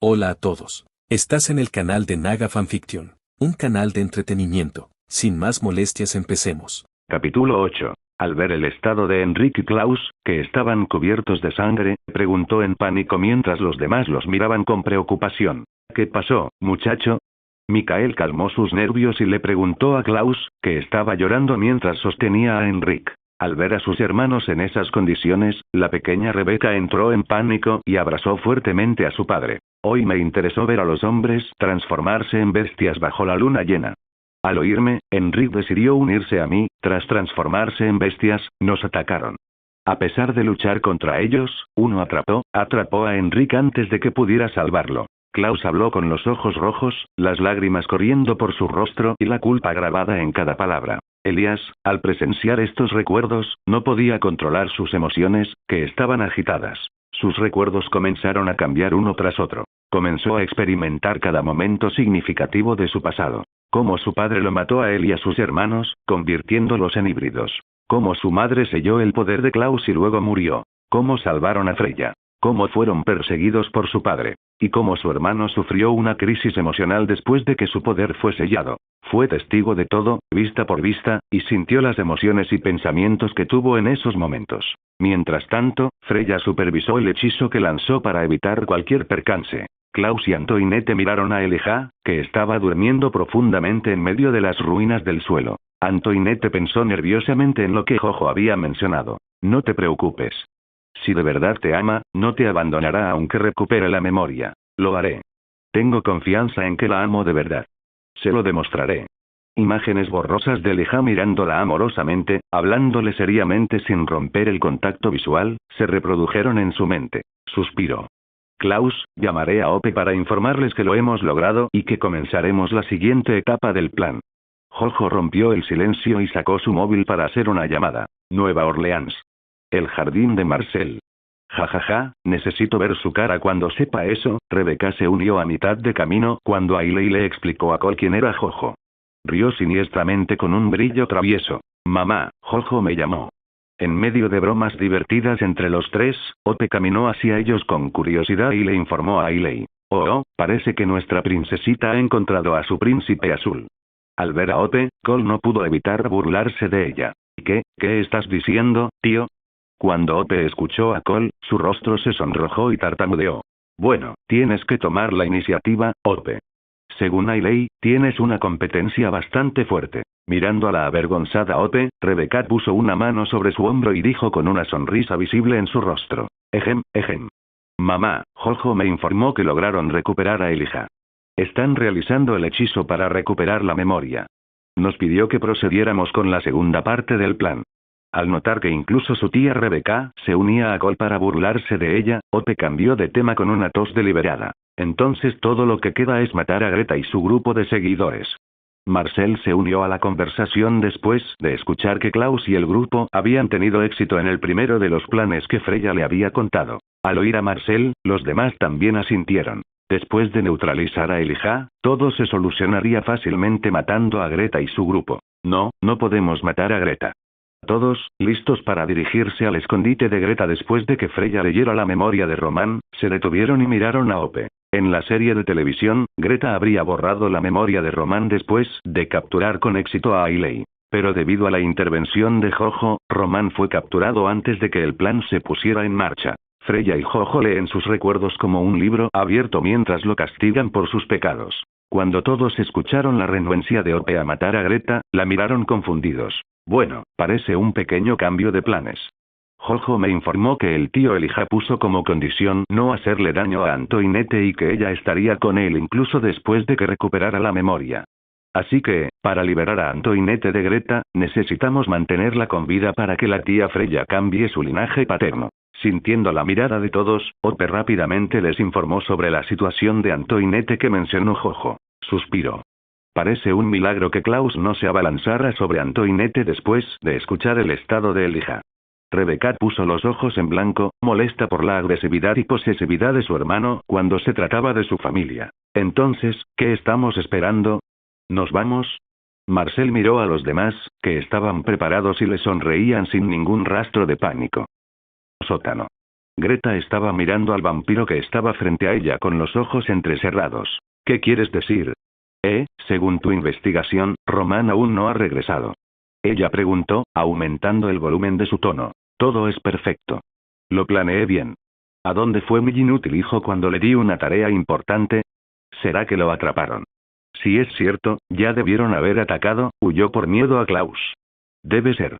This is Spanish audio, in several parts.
Hola a todos. Estás en el canal de Naga Fanfiction, un canal de entretenimiento. Sin más molestias, empecemos. Capítulo 8. Al ver el estado de Enrique y Klaus, que estaban cubiertos de sangre, preguntó en pánico mientras los demás los miraban con preocupación. ¿Qué pasó, muchacho? Mikael calmó sus nervios y le preguntó a Klaus, que estaba llorando mientras sostenía a Enrique. Al ver a sus hermanos en esas condiciones, la pequeña Rebeca entró en pánico y abrazó fuertemente a su padre. Hoy me interesó ver a los hombres transformarse en bestias bajo la luna llena. Al oírme, Enrique decidió unirse a mí. Tras transformarse en bestias, nos atacaron. A pesar de luchar contra ellos, uno atrapó a Enrique antes de que pudiera salvarlo. Klaus habló con los ojos rojos, las lágrimas corriendo por su rostro y la culpa grabada en cada palabra. Elías, al presenciar estos recuerdos, no podía controlar sus emociones, que estaban agitadas. Sus recuerdos comenzaron a cambiar uno tras otro. Comenzó a experimentar cada momento significativo de su pasado. Cómo su padre lo mató a él y a sus hermanos, convirtiéndolos en híbridos. Cómo su madre selló el poder de Klaus y luego murió. Cómo salvaron a Freya. Cómo fueron perseguidos por su padre. Y cómo su hermano sufrió una crisis emocional después de que su poder fue sellado. Fue testigo de todo, vista por vista, y sintió las emociones y pensamientos que tuvo en esos momentos. Mientras tanto, Freya supervisó el hechizo que lanzó para evitar cualquier percance. Klaus y Antoinette miraron a Elijah, que estaba durmiendo profundamente en medio de las ruinas del suelo. Antoinette pensó nerviosamente en lo que Jojo había mencionado. No te preocupes. Si de verdad te ama, no te abandonará aunque recupere la memoria. Lo haré. Tengo confianza en que la amo de verdad. Se lo demostraré. Imágenes borrosas de Elijah mirándola amorosamente, hablándole seriamente sin romper el contacto visual, se reprodujeron en su mente. Suspiró. Klaus, llamaré a Ope para informarles que lo hemos logrado y que comenzaremos la siguiente etapa del plan. Jojo rompió el silencio y sacó su móvil para hacer una llamada. Nueva Orleans. El jardín de Marcel. Jajaja, necesito ver su cara cuando sepa eso. Rebeca se unió a mitad de camino cuando Ailey le explicó a Cole quién era Jojo. Rió siniestramente con un brillo travieso. Mamá, Jojo me llamó. En medio de bromas divertidas entre los tres, Ope caminó hacia ellos con curiosidad y le informó a Ailey. Oh, parece que nuestra princesita ha encontrado a su príncipe azul. Al ver a Ope, Cole no pudo evitar burlarse de ella. ¿Qué estás diciendo, tío? Cuando Ope escuchó a Cole, su rostro se sonrojó y tartamudeó. Bueno, tienes que tomar la iniciativa, Ope. Según Ailey, tienes una competencia bastante fuerte. Mirando a la avergonzada Ope, Rebeca puso una mano sobre su hombro y dijo con una sonrisa visible en su rostro. Ejem. Mamá, Jojo me informó que lograron recuperar a Elijah. Están realizando el hechizo para recuperar la memoria. Nos pidió que procediéramos con la segunda parte del plan. Al notar que incluso su tía Rebeca se unía a Cole para burlarse de ella, Ope cambió de tema con una tos deliberada. Entonces todo lo que queda es matar a Greta y su grupo de seguidores. Marcel se unió a la conversación después de escuchar que Klaus y el grupo habían tenido éxito en el primero de los planes que Freya le había contado. Al oír a Marcel, los demás también asintieron. Después de neutralizar a Elijah, todo se solucionaría fácilmente matando a Greta y su grupo. No podemos matar a Greta. Todos, listos para dirigirse al escondite de Greta después de que Freya leyera la memoria de Román, se detuvieron y miraron a Ope. En la serie de televisión, Greta habría borrado la memoria de Román después de capturar con éxito a Ailey. Pero debido a la intervención de Jojo, Román fue capturado antes de que el plan se pusiera en marcha. Freya y Jojo leen sus recuerdos como un libro abierto mientras lo castigan por sus pecados. Cuando todos escucharon la renuencia de Ope a matar a Greta, la miraron confundidos. Bueno, parece un pequeño cambio de planes. Jojo me informó que el tío Elijah puso como condición no hacerle daño a Antoinette y que ella estaría con él incluso después de que recuperara la memoria. Así que, para liberar a Antoinette de Greta, necesitamos mantenerla con vida para que la tía Freya cambie su linaje paterno. Sintiendo la mirada de todos, Ope rápidamente les informó sobre la situación de Antoinette que mencionó Jojo. Suspiró. Parece un milagro que Klaus no se abalanzara sobre Antoinette después de escuchar el estado de Elijah. Rebeca puso los ojos en blanco, molesta por la agresividad y posesividad de su hermano cuando se trataba de su familia. Entonces, ¿qué estamos esperando? ¿Nos vamos? Marcel miró a los demás, que estaban preparados y le sonreían sin ningún rastro de pánico. Sótano. Greta estaba mirando al vampiro que estaba frente a ella con los ojos entrecerrados. ¿Qué quieres decir? Según tu investigación, Román aún no ha regresado. Ella preguntó, aumentando el volumen de su tono. Todo es perfecto. Lo planeé bien. ¿A dónde fue mi inútil hijo cuando le di una tarea importante? ¿Será que lo atraparon? Si es cierto, ya debieron haber atacado, huyó por miedo a Klaus. Debe ser.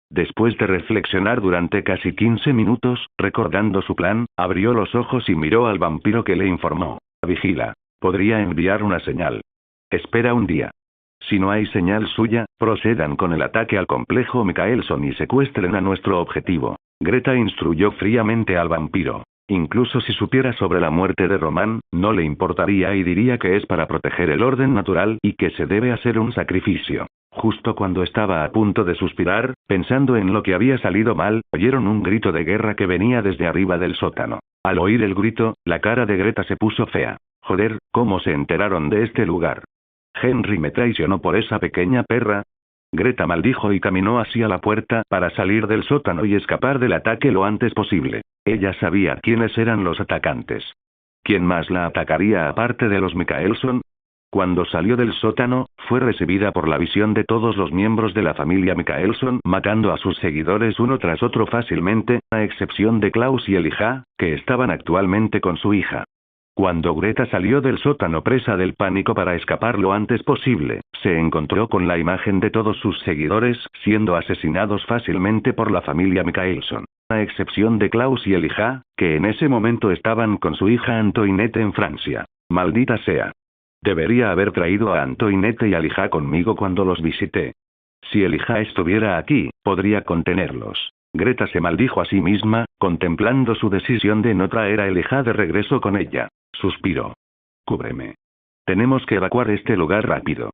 Después de reflexionar durante casi 15 minutos, recordando su plan, abrió los ojos y miró al vampiro que le informó. Vigila. Podría enviar una señal. Espera un día. Si no hay señal suya, procedan con el ataque al complejo Mikaelson y secuestren a nuestro objetivo. Greta instruyó fríamente al vampiro. Incluso si supiera sobre la muerte de Román, no le importaría y diría que es para proteger el orden natural y que se debe hacer un sacrificio. Justo cuando estaba a punto de suspirar, pensando en lo que había salido mal, oyeron un grito de guerra que venía desde arriba del sótano. Al oír el grito, la cara de Greta se puso fea. Joder, ¿cómo se enteraron de este lugar? Henry me traicionó por esa pequeña perra. Greta maldijo y caminó hacia la puerta para salir del sótano y escapar del ataque lo antes posible. Ella sabía quiénes eran los atacantes. ¿Quién más la atacaría aparte de los Mikaelson? Cuando salió del sótano, fue recibida por la visión de todos los miembros de la familia Mikaelson matando a sus seguidores uno tras otro fácilmente, a excepción de Klaus y Elijah, que estaban actualmente con su hija. Cuando Greta salió del sótano presa del pánico para escapar lo antes posible, se encontró con la imagen de todos sus seguidores siendo asesinados fácilmente por la familia Mikaelson, a excepción de Klaus y Elijah, que en ese momento estaban con su hija Antoinette en Francia. Maldita sea. Debería haber traído a Antoinette y a Elijah conmigo cuando los visité. Si Elijah estuviera aquí, podría contenerlos. Greta se maldijo a sí misma, contemplando su decisión de no traer a Elijah de regreso con ella. Suspiró. Cúbreme. Tenemos que evacuar este lugar rápido.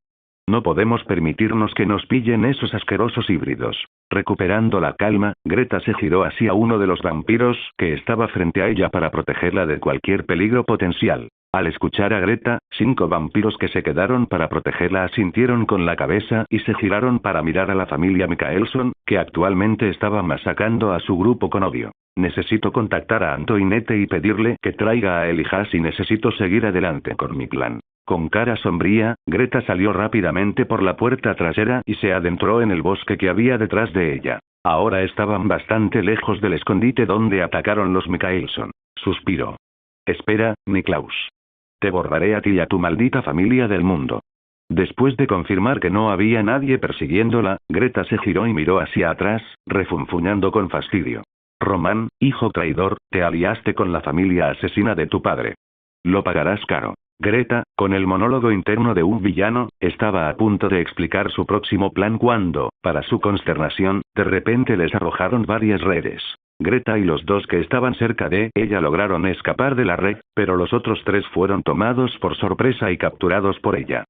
No podemos permitirnos que nos pillen esos asquerosos híbridos. Recuperando la calma, Greta se giró hacia uno de los vampiros que estaba frente a ella para protegerla de cualquier peligro potencial. Al escuchar a Greta, 5 vampiros que se quedaron para protegerla asintieron con la cabeza y se giraron para mirar a la familia Mikaelson, que actualmente estaba masacrando a su grupo con odio. Necesito contactar a Antoinette y pedirle que traiga a Elijah si necesito seguir adelante con mi plan. Con cara sombría, Greta salió rápidamente por la puerta trasera y se adentró en el bosque que había detrás de ella. Ahora estaban bastante lejos del escondite donde atacaron los Mikaelson. Suspiró. Espera, Niklaus. Te borraré a ti y a tu maldita familia del mundo. Después de confirmar que no había nadie persiguiéndola, Greta se giró y miró hacia atrás, refunfuñando con fastidio. Román, hijo traidor, te aliaste con la familia asesina de tu padre. Lo pagarás caro. Greta, con el monólogo interno de un villano, estaba a punto de explicar su próximo plan cuando, para su consternación, de repente les arrojaron varias redes. Greta y los 2 que estaban cerca de ella lograron escapar de la red, pero los otros 3 fueron tomados por sorpresa y capturados por ella.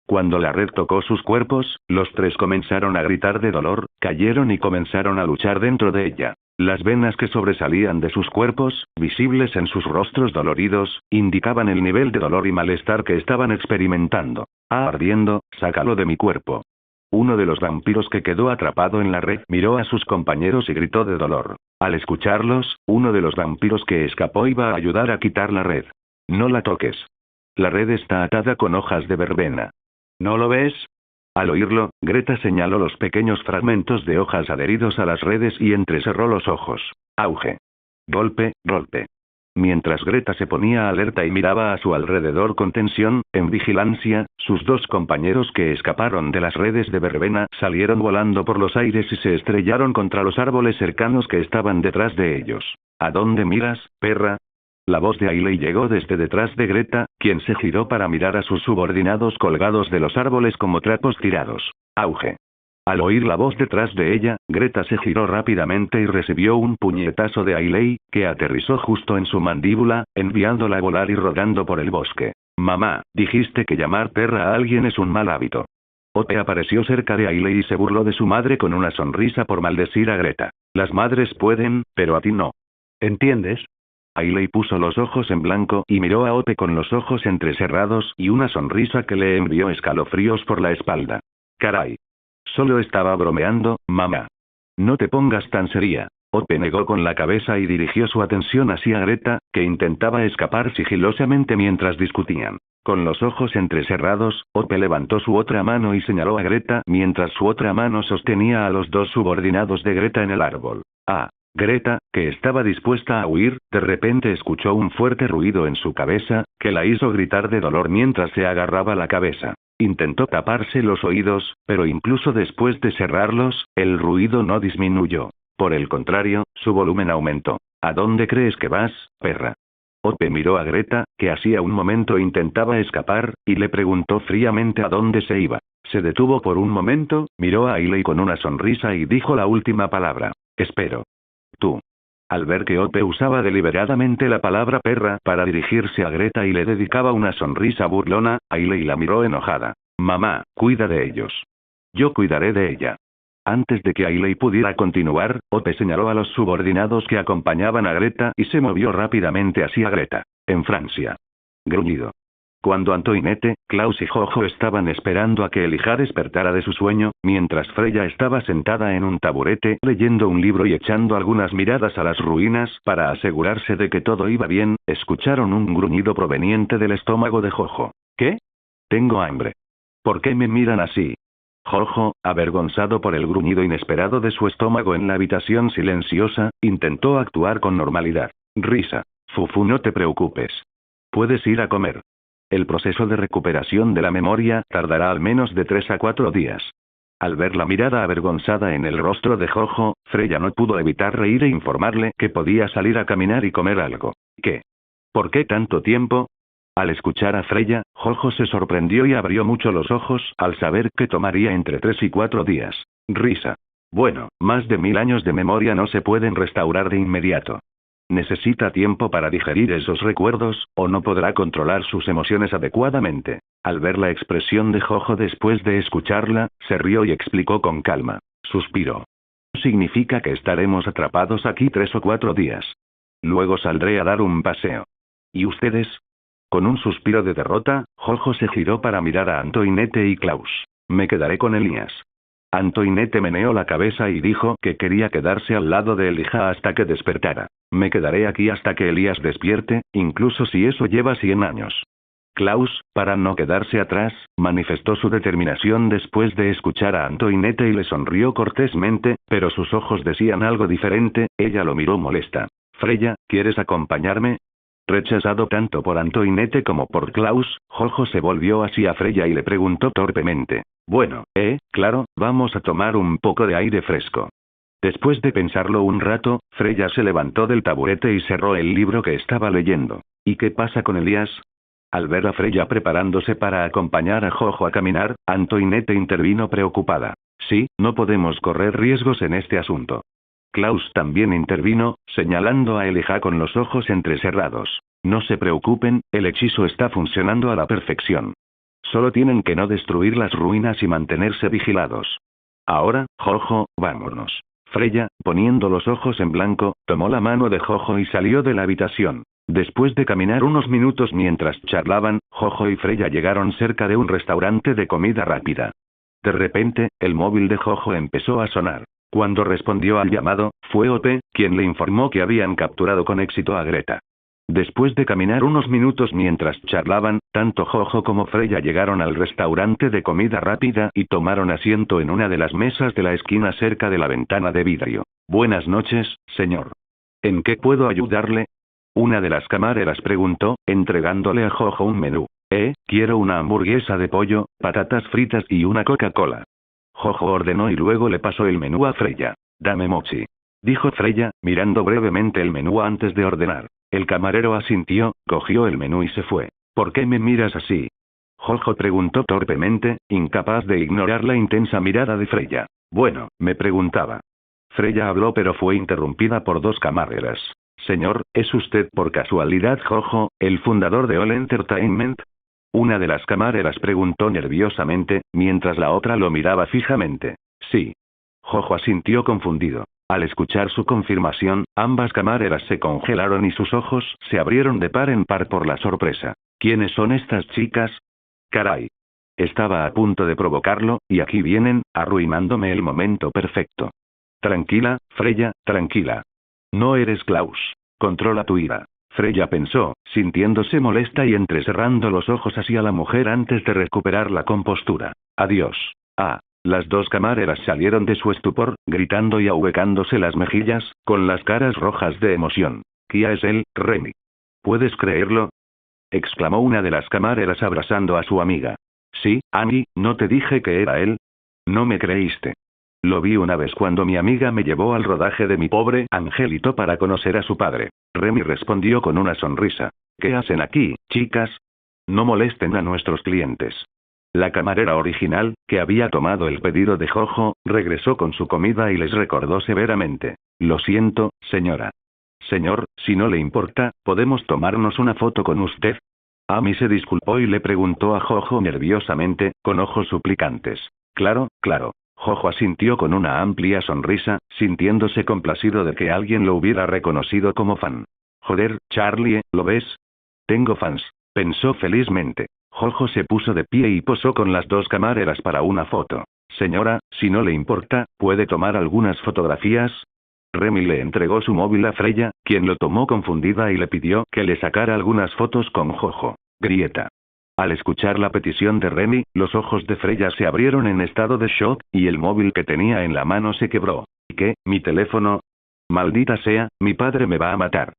Cuando la red tocó sus cuerpos, los 3 comenzaron a gritar de dolor, cayeron y comenzaron a luchar dentro de ella. Las venas que sobresalían de sus cuerpos, visibles en sus rostros doloridos, indicaban el nivel de dolor y malestar que estaban experimentando. Ardiendo, sácalo de mi cuerpo. Uno de los vampiros que quedó atrapado en la red miró a sus compañeros y gritó de dolor. Al escucharlos, uno de los vampiros que escapó iba a ayudar a quitar la red. No la toques. La red está atada con hojas de verbena. ¿No lo ves? Al oírlo, Greta señaló los pequeños fragmentos de hojas adheridos a las redes y entrecerró los ojos. Auge. Golpe, golpe. Mientras Greta se ponía alerta y miraba a su alrededor con tensión, en vigilancia, sus 2 compañeros que escaparon de las redes de verbena salieron volando por los aires y se estrellaron contra los árboles cercanos que estaban detrás de ellos. ¿A dónde miras, perra? La voz de Ailey llegó desde detrás de Greta, quien se giró para mirar a sus subordinados colgados de los árboles como trapos tirados. Auge. Al oír la voz detrás de ella, Greta se giró rápidamente y recibió un puñetazo de Ailey, que aterrizó justo en su mandíbula, enviándola a volar y rodando por el bosque. Mamá, dijiste que llamar perra a alguien es un mal hábito. Ote apareció cerca de Ailey y se burló de su madre con una sonrisa por maldecir a Greta. Las madres pueden, pero a ti no. ¿Entiendes? Ailey puso los ojos en blanco y miró a Ote con los ojos entrecerrados y una sonrisa que le envió escalofríos por la espalda. Caray. Solo estaba bromeando, mamá. No te pongas tan seria. Ope negó con la cabeza y dirigió su atención hacia Greta, que intentaba escapar sigilosamente mientras discutían. Con los ojos entrecerrados, Ope levantó su otra mano y señaló a Greta mientras su otra mano sostenía a los dos subordinados de Greta en el árbol. Greta, que estaba dispuesta a huir, de repente escuchó un fuerte ruido en su cabeza, que la hizo gritar de dolor mientras se agarraba la cabeza. Intentó taparse los oídos, pero incluso después de cerrarlos, el ruido no disminuyó. Por el contrario, su volumen aumentó. ¿A dónde crees que vas, perra? Ope miró a Greta, que hacía un momento intentaba escapar, y le preguntó fríamente a dónde se iba. Se detuvo por un momento, miró a Hailey con una sonrisa y dijo la última palabra. Espero. Tú. Al ver que Ope usaba deliberadamente la palabra perra para dirigirse a Greta y le dedicaba una sonrisa burlona, Hailey la miró enojada. Mamá, cuida de ellos. Yo cuidaré de ella. Antes de que Hailey pudiera continuar, Ope señaló a los subordinados que acompañaban a Greta y se movió rápidamente hacia Greta. En Francia. Gruñido. Cuando Antoinette, Klaus y Jojo estaban esperando a que Elijah despertara de su sueño, mientras Freya estaba sentada en un taburete leyendo un libro y echando algunas miradas a las ruinas para asegurarse de que todo iba bien, escucharon un gruñido proveniente del estómago de Jojo. ¿Qué? Tengo hambre. ¿Por qué me miran así? Jojo, avergonzado por el gruñido inesperado de su estómago en la habitación silenciosa, intentó actuar con normalidad. Risa. Fufu, no te preocupes. Puedes ir a comer. El proceso de recuperación de la memoria tardará al menos de 3 a 4 días. Al ver la mirada avergonzada en el rostro de Jojo, Freya no pudo evitar reír e informarle que podía salir a caminar y comer algo. ¿Qué? ¿Por qué tanto tiempo? Al escuchar a Freya, Jojo se sorprendió y abrió mucho los ojos al saber que tomaría entre 3 y 4 días. Risa. Bueno, más de 1000 años de memoria no se pueden restaurar de inmediato. Necesita tiempo para digerir esos recuerdos, o no podrá controlar sus emociones adecuadamente. Al ver la expresión de Jojo después de escucharla, se rió y explicó con calma. Suspiró. Significa que estaremos atrapados aquí 3 o 4 días. Luego saldré a dar un paseo. ¿Y ustedes? Con un suspiro de derrota, Jojo se giró para mirar a Antoinette y Klaus. Me quedaré con Elías. Antoinette meneó la cabeza y dijo que quería quedarse al lado de Elijah hasta que despertara. Me quedaré aquí hasta que Elías despierte, incluso si eso lleva 100 años. Klaus, para no quedarse atrás, manifestó su determinación después de escuchar a Antoinette y le sonrió cortésmente, pero sus ojos decían algo diferente, ella lo miró molesta. Freya, ¿quieres acompañarme? Rechazado tanto por Antoinette como por Klaus, Jojo se volvió hacia Freya y le preguntó torpemente. Bueno, claro, vamos a tomar un poco de aire fresco. Después de pensarlo un rato, Freya se levantó del taburete y cerró el libro que estaba leyendo. ¿Y qué pasa con Elías? Al ver a Freya preparándose para acompañar a Jojo a caminar, Antoinette intervino preocupada. Sí, no podemos correr riesgos en este asunto. Klaus también intervino, señalando a Elijah con los ojos entrecerrados. No se preocupen, el hechizo está funcionando a la perfección. Solo tienen que no destruir las ruinas y mantenerse vigilados. Ahora, Jojo, vámonos. Freya, poniendo los ojos en blanco, tomó la mano de Jojo y salió de la habitación. Después de caminar unos minutos mientras charlaban, Jojo y Freya llegaron cerca de un restaurante de comida rápida. De repente, el móvil de Jojo empezó a sonar. Cuando respondió al llamado, fue Ope, quien le informó que habían capturado con éxito a Greta. Después de caminar unos minutos mientras charlaban, tanto Jojo como Freya llegaron al restaurante de comida rápida y tomaron asiento en una de las mesas de la esquina cerca de la ventana de vidrio. Buenas noches, señor. ¿En qué puedo ayudarle? Una de las camareras preguntó, entregándole a Jojo un menú. Quiero una hamburguesa de pollo, patatas fritas y una Coca-Cola. Jojo ordenó y luego le pasó el menú a Freya. Dame mochi. Dijo Freya, mirando brevemente el menú antes de ordenar. El camarero asintió, cogió el menú y se fue. ¿Por qué me miras así? Jojo preguntó torpemente, incapaz de ignorar la intensa mirada de Freya. Bueno, me preguntaba. Freya habló pero fue interrumpida por dos camareras. Señor, ¿es usted por casualidad Jojo, el fundador de All Entertainment? Una de las camareras preguntó nerviosamente, mientras la otra lo miraba fijamente. Sí. Jojo asintió confundido. Al escuchar su confirmación, ambas camareras se congelaron y sus ojos se abrieron de par en par por la sorpresa. ¿Quiénes son estas chicas? Caray. Estaba a punto de provocarlo, y aquí vienen, arruinándome el momento perfecto. Tranquila, Freya, tranquila. No eres Klaus. Controla tu ira. Freya pensó, sintiéndose molesta y entrecerrando los ojos hacia la mujer antes de recuperar la compostura. Adiós. Las dos camareras salieron de su estupor, gritando y ahuecándose las mejillas, con las caras rojas de emoción. ¿Quién es él, Remy? ¿Puedes creerlo? Exclamó una de las camareras abrazando a su amiga. Sí, Annie, ¿no te dije que era él? No me creíste. Lo vi una vez cuando mi amiga me llevó al rodaje de Mi pobre angelito para conocer a su padre. Remy respondió con una sonrisa. ¿Qué hacen aquí, chicas? No molesten a nuestros clientes. La camarera original, que había tomado el pedido de Jojo, regresó con su comida y les recordó severamente. Lo siento, señora. Señor, si no le importa, ¿podemos tomarnos una foto con usted? Amy se disculpó y le preguntó a Jojo nerviosamente, con ojos suplicantes. Claro, claro. Jojo asintió con una amplia sonrisa, sintiéndose complacido de que alguien lo hubiera reconocido como fan. Joder, Charlie, ¿lo ves? Tengo fans, pensó felizmente. Jojo se puso de pie y posó con las dos camareras para una foto. Señora, si no le importa, ¿puede tomar algunas fotografías? Remy le entregó su móvil a Freya, quien lo tomó confundida y le pidió que le sacara algunas fotos con Jojo. Grieta. Al escuchar la petición de Remy, los ojos de Freya se abrieron en estado de shock, y el móvil que tenía en la mano se quebró. ¿Qué? ¿Mi teléfono? Maldita sea, mi padre me va a matar.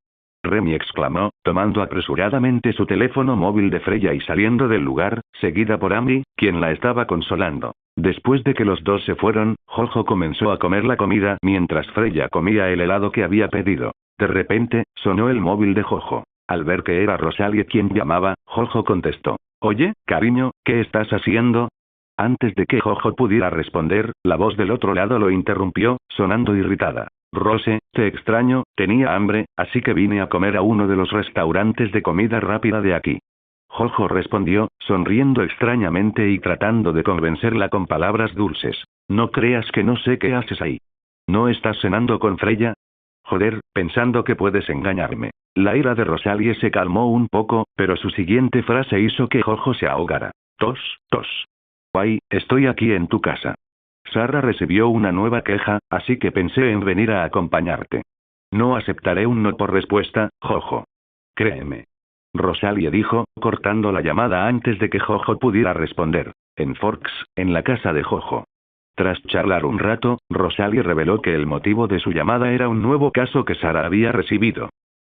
Remy exclamó, tomando apresuradamente su teléfono móvil de Freya y saliendo del lugar, seguida por Amy, quien la estaba consolando. Después de que los dos se fueron, Jojo comenzó a comer la comida mientras Freya comía el helado que había pedido. De repente, sonó el móvil de Jojo. Al ver que era Rosalie quien llamaba, Jojo contestó. Oye, cariño, ¿qué estás haciendo? Antes de que Jojo pudiera responder, la voz del otro lado lo interrumpió, sonando irritada. Rose, te extraño, tenía hambre, así que vine a comer a uno de los restaurantes de comida rápida de aquí. Jojo respondió, sonriendo extrañamente y tratando de convencerla con palabras dulces. No creas que no sé qué haces ahí. ¿No estás cenando con Freya? Joder, pensando que puedes engañarme. La ira de Rosalie se calmó un poco, pero su siguiente frase hizo que Jojo se ahogara. Tos, tos. Ay, estoy aquí en tu casa. Sarah recibió una nueva queja, así que pensé en venir a acompañarte. No aceptaré un no por respuesta, Jojo. Créeme. Rosalie dijo, cortando la llamada antes de que Jojo pudiera responder. En Forks, en la casa de Jojo. Tras charlar un rato, Rosalie reveló que el motivo de su llamada era un nuevo caso que Sarah había recibido.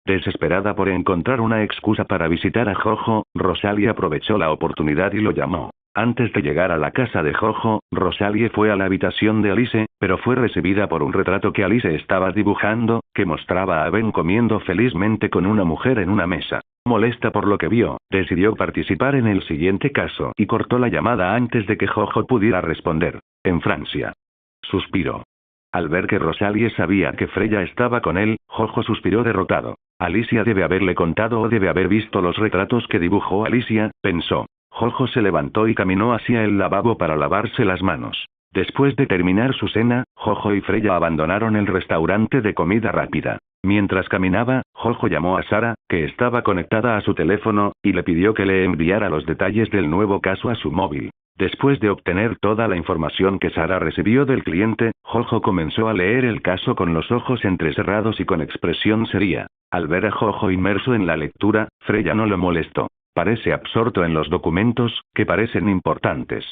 Desesperada por encontrar una excusa para visitar a Jojo, Rosalie aprovechó la oportunidad y lo llamó. Antes de llegar a la casa de Jojo, Rosalie fue a la habitación de Alice, pero fue recibida por un retrato que Alice estaba dibujando, que mostraba a Ben comiendo felizmente con una mujer en una mesa. Molesta por lo que vio, decidió participar en el siguiente caso y cortó la llamada antes de que Jojo pudiera responder. En Francia. Suspiró. Al ver que Rosalie sabía que Freya estaba con él, Jojo suspiró derrotado. Alicia debe haberle contado o debe haber visto los retratos que dibujó Alicia, pensó. Jojo se levantó y caminó hacia el lavabo para lavarse las manos. Después de terminar su cena, Jojo y Freya abandonaron el restaurante de comida rápida. Mientras caminaba, Jojo llamó a Sarah, que estaba conectada a su teléfono, y le pidió que le enviara los detalles del nuevo caso a su móvil. Después de obtener toda la información que Sarah recibió del cliente, Jojo comenzó a leer el caso con los ojos entrecerrados y con expresión seria. Al ver a Jojo inmerso en la lectura, Freya no lo molestó. Parece absorto en los documentos, que parecen importantes.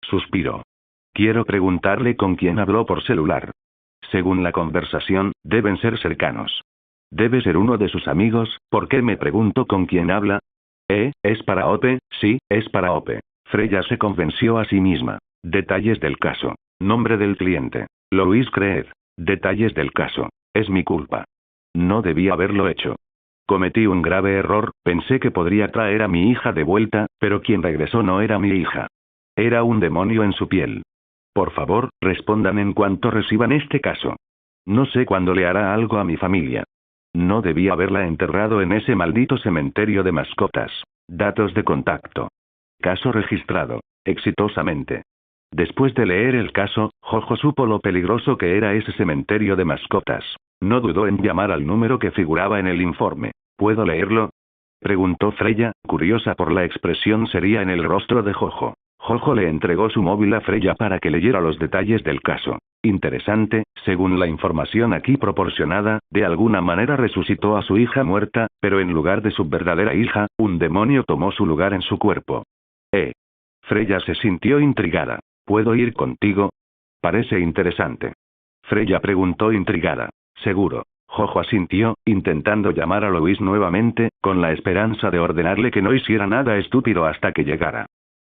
Suspiró. Quiero preguntarle con quién habló por celular. Según la conversación, deben ser cercanos. Debe ser uno de sus amigos, ¿por qué me pregunto con quién habla? ¿Es para Ope? Sí, es para Ope. Freya se convenció a sí misma. Detalles del caso. Nombre del cliente. Louis Creed. Detalles del caso. Es mi culpa. No debí haberlo hecho. Cometí un grave error, pensé que podría traer a mi hija de vuelta, pero quien regresó no era mi hija. Era un demonio en su piel. Por favor, respondan en cuanto reciban este caso. No sé cuándo le hará algo a mi familia. No debí haberla enterrado en ese maldito cementerio de mascotas. Datos de contacto. Caso registrado. Exitosamente. Después de leer el caso, Jojo supo lo peligroso que era ese cementerio de mascotas. No dudó en llamar al número que figuraba en el informe. ¿Puedo leerlo? Preguntó Freya, curiosa por la expresión seria en el rostro de Jojo. Jojo le entregó su móvil a Freya para que leyera los detalles del caso. Interesante, según la información aquí proporcionada, de alguna manera resucitó a su hija muerta, pero en lugar de su verdadera hija, un demonio tomó su lugar en su cuerpo. Freya se sintió intrigada. ¿Puedo ir contigo? Parece interesante. Freya preguntó intrigada. Seguro. Jojo asintió, intentando llamar a Louis nuevamente, con la esperanza de ordenarle que no hiciera nada estúpido hasta que llegara.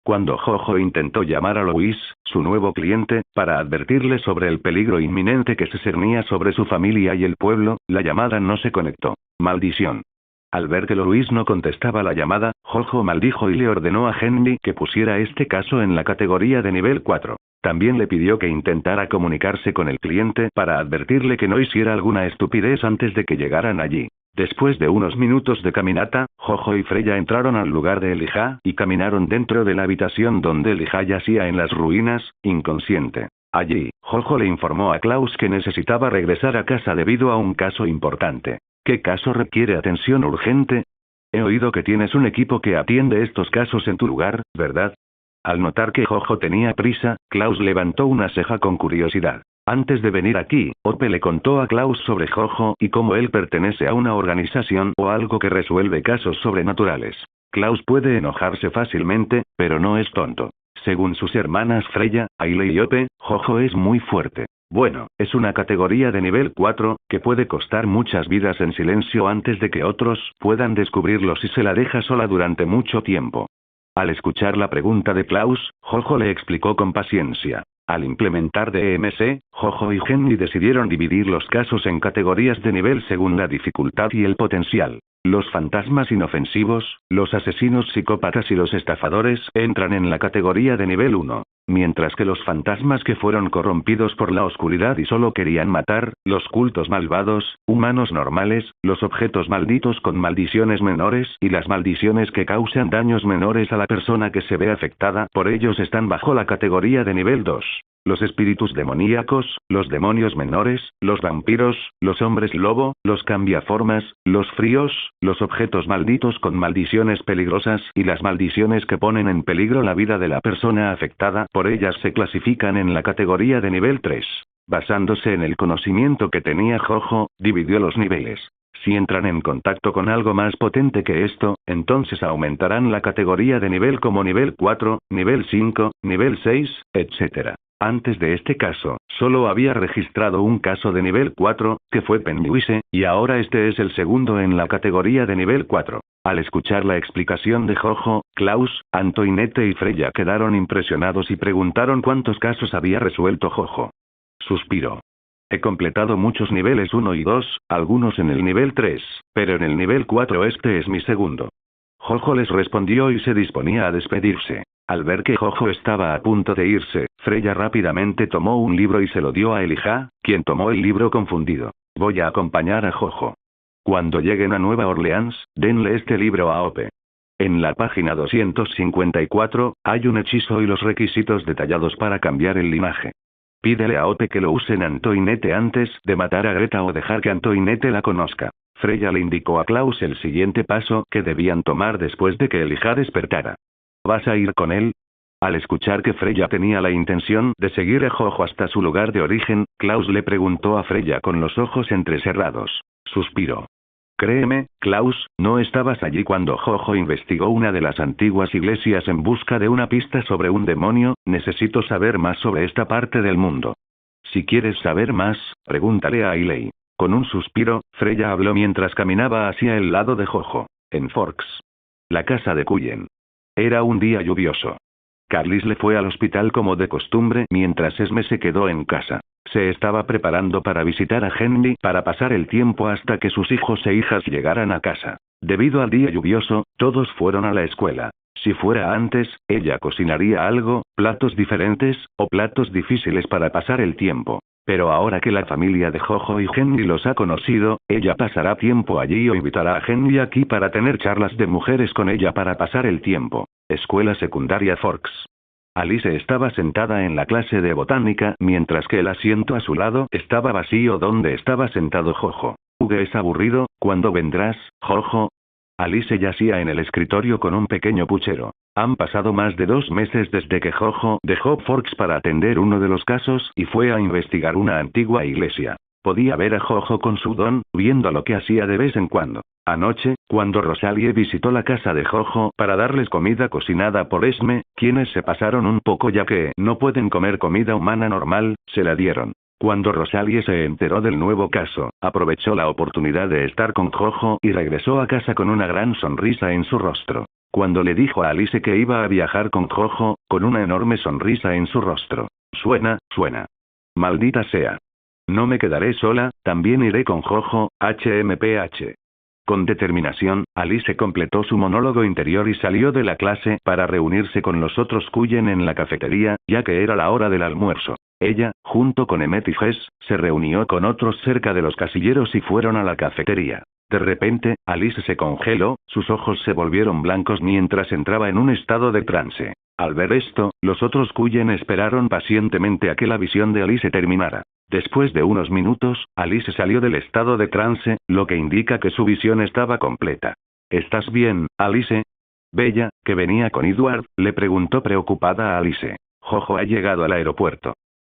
Cuando Jojo intentó llamar a Louis, su nuevo cliente, para advertirle sobre el peligro inminente que se cernía sobre su familia y el pueblo, la llamada no se conectó. Maldición. Al ver que Louis no contestaba la llamada, Jojo maldijo y le ordenó a Henry que pusiera este caso en la categoría de nivel 4. También le pidió que intentara comunicarse con el cliente para advertirle que no hiciera alguna estupidez antes de que llegaran allí. Después de unos minutos de caminata, Jojo y Freya entraron al lugar de Elijah y caminaron dentro de la habitación donde Elijah yacía en las ruinas, inconsciente. Allí, Jojo le informó a Klaus que necesitaba regresar a casa debido a un caso importante. ¿Qué caso requiere atención urgente? He oído que tienes un equipo que atiende estos casos en tu lugar, ¿verdad? Al notar que Jojo tenía prisa, Klaus levantó una ceja con curiosidad. Antes de venir aquí, Ope le contó a Klaus sobre Jojo y cómo él pertenece a una organización o algo que resuelve casos sobrenaturales. Klaus puede enojarse fácilmente, pero no es tonto. Según sus hermanas Freya, Ailey y Ope, Jojo es muy fuerte. Bueno, es una categoría de nivel 4, que puede costar muchas vidas en silencio antes de que otros puedan descubrirlo si se la deja sola durante mucho tiempo. Al escuchar la pregunta de Klaus, Jojo le explicó con paciencia. Al implementar DMC, Jojo y Henry decidieron dividir los casos en categorías de nivel según la dificultad y el potencial. Los fantasmas inofensivos, los asesinos psicópatas y los estafadores entran en la categoría de nivel 1. Mientras que los fantasmas que fueron corrompidos por la oscuridad y solo querían matar, los cultos malvados, humanos normales, los objetos malditos con maldiciones menores y las maldiciones que causan daños menores a la persona que se ve afectada por ellos están bajo la categoría de nivel 2. Los espíritus demoníacos, los demonios menores, los vampiros, los hombres lobo, los cambiaformas, los fríos, los objetos malditos con maldiciones peligrosas y las maldiciones que ponen en peligro la vida de la persona afectada por ellas se clasifican en la categoría de nivel 3. Basándose en el conocimiento que tenía Jojo, dividió los niveles. Si entran en contacto con algo más potente que esto, entonces aumentarán la categoría de nivel como nivel 4, nivel 5, nivel 6, etc. Antes de este caso, solo había registrado un caso de nivel 4, que fue Pennywise, y ahora este es el segundo en la categoría de nivel 4. Al escuchar la explicación de Jojo, Klaus, Antoinette y Freya quedaron impresionados y preguntaron cuántos casos había resuelto Jojo. Suspiró. He completado muchos niveles 1 y 2, algunos en el nivel 3, pero en el nivel 4 este es mi segundo. Jojo les respondió y se disponía a despedirse. Al ver que Jojo estaba a punto de irse, Freya rápidamente tomó un libro y se lo dio a Elijah, quien tomó el libro confundido. Voy a acompañar a Jojo. Cuando lleguen a Nueva Orleans, denle este libro a Ope. En la página 254, hay un hechizo y los requisitos detallados para cambiar el linaje. Pídele a Ope que lo use en Antoinette antes de matar a Greta o dejar que Antoinette la conozca. Freya le indicó a Klaus el siguiente paso que debían tomar después de que Elijah despertara. ¿Vas a ir con él? Al escuchar que Freya tenía la intención de seguir a Jojo hasta su lugar de origen, Klaus le preguntó a Freya con los ojos entrecerrados. Suspiró. Créeme, Klaus, no estabas allí cuando Jojo investigó una de las antiguas iglesias en busca de una pista sobre un demonio, necesito saber más sobre esta parte del mundo. Si quieres saber más, pregúntale a Ailey. Con un suspiro, Freya habló mientras caminaba hacia el lado de Jojo. En Forks. La casa de Cullen. Era un día lluvioso. Carlisle fue al hospital como de costumbre mientras Esme se quedó en casa. Se estaba preparando para visitar a Henry para pasar el tiempo hasta que sus hijos e hijas llegaran a casa. Debido al día lluvioso, todos fueron a la escuela. Si fuera antes, ella cocinaría algo, platos diferentes, o platos difíciles para pasar el tiempo. Pero ahora que la familia de Jojo y Henry los ha conocido, ella pasará tiempo allí o invitará a Henry aquí para tener charlas de mujeres con ella para pasar el tiempo. Escuela secundaria Forks. Alice estaba sentada en la clase de botánica mientras que el asiento a su lado estaba vacío donde estaba sentado Jojo. ¿Es aburrido? ¿Cuándo vendrás, Jojo? Alice yacía en el escritorio con un pequeño puchero. Han pasado más de 2 meses desde que Jojo dejó Forks para atender uno de los casos y fue a investigar una antigua iglesia. Podía ver a Jojo con su don, viendo lo que hacía de vez en cuando. Anoche, cuando Rosalie visitó la casa de Jojo para darles comida cocinada por Esme, quienes se pasaron un poco ya que no pueden comer comida humana normal, se la dieron. Cuando Rosalie se enteró del nuevo caso, aprovechó la oportunidad de estar con Jojo y regresó a casa con una gran sonrisa en su rostro. Cuando le dijo a Alice que iba a viajar con Jojo, con una enorme sonrisa en su rostro. Suena. Maldita sea. No me quedaré sola, también iré con Jojo, HMPH. Con determinación, Alice completó su monólogo interior y salió de la clase para reunirse con los otros Cullen en la cafetería, ya que era la hora del almuerzo. Ella, junto con Emmett y Jess, se reunió con otros cerca de los casilleros y fueron a la cafetería. De repente, Alice se congeló, sus ojos se volvieron blancos mientras entraba en un estado de trance. Al ver esto, los otros Cullen esperaron pacientemente a que la visión de Alice terminara. Después de unos minutos, Alice salió del estado de trance, lo que indica que su visión estaba completa. ¿Estás bien, Alice? Bella, que venía con Edward, le preguntó preocupada a Alice. Jojo ha llegado al aeropuerto.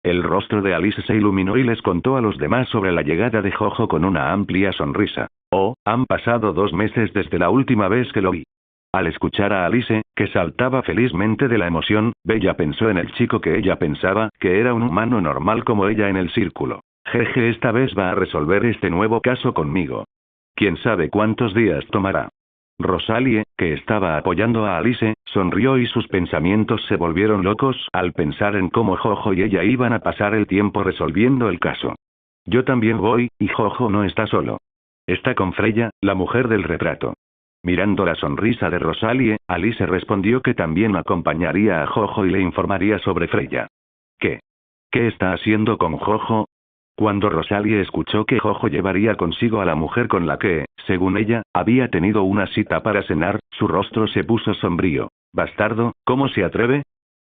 El rostro de Alice se iluminó y les contó a los demás sobre la llegada de Jojo con una amplia sonrisa. Oh, han pasado 2 meses desde la última vez que lo vi. Al escuchar a Alice, que saltaba felizmente de la emoción, Bella pensó en el chico que ella pensaba que era un humano normal como ella en el círculo. Jeje, esta vez va a resolver este nuevo caso conmigo. ¿Quién sabe cuántos días tomará? Rosalie, que estaba apoyando a Alice, sonrió y sus pensamientos se volvieron locos al pensar en cómo Jojo y ella iban a pasar el tiempo resolviendo el caso. Yo también voy, y Jojo no está solo. Está con Freya, la mujer del retrato. Mirando la sonrisa de Rosalie, Alice respondió que también acompañaría a Jojo y le informaría sobre Freya. ¿Qué? ¿Qué está haciendo con Jojo? Cuando Rosalie escuchó que Jojo llevaría consigo a la mujer con la que, según ella, había tenido una cita para cenar, su rostro se puso sombrío. «Bastardo, ¿cómo se atreve?»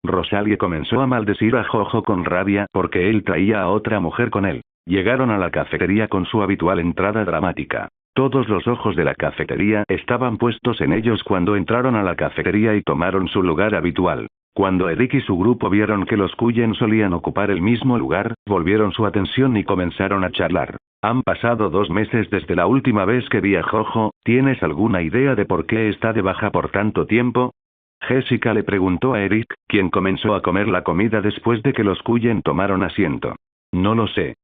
Rosalie comenzó a maldecir a Jojo con rabia porque él traía a otra mujer con él. Llegaron a la cafetería con su habitual entrada dramática. Todos los ojos de la cafetería estaban puestos en ellos cuando entraron a la cafetería y tomaron su lugar habitual. Cuando Eric y su grupo vieron que los Cullen solían ocupar el mismo lugar, volvieron su atención y comenzaron a charlar. Han pasado 2 meses desde la última vez que vi a Jojo, ¿tienes alguna idea de por qué está de baja por tanto tiempo? Jessica le preguntó a Eric, quien comenzó a comer la comida después de que los Cullen tomaron asiento. No lo sé.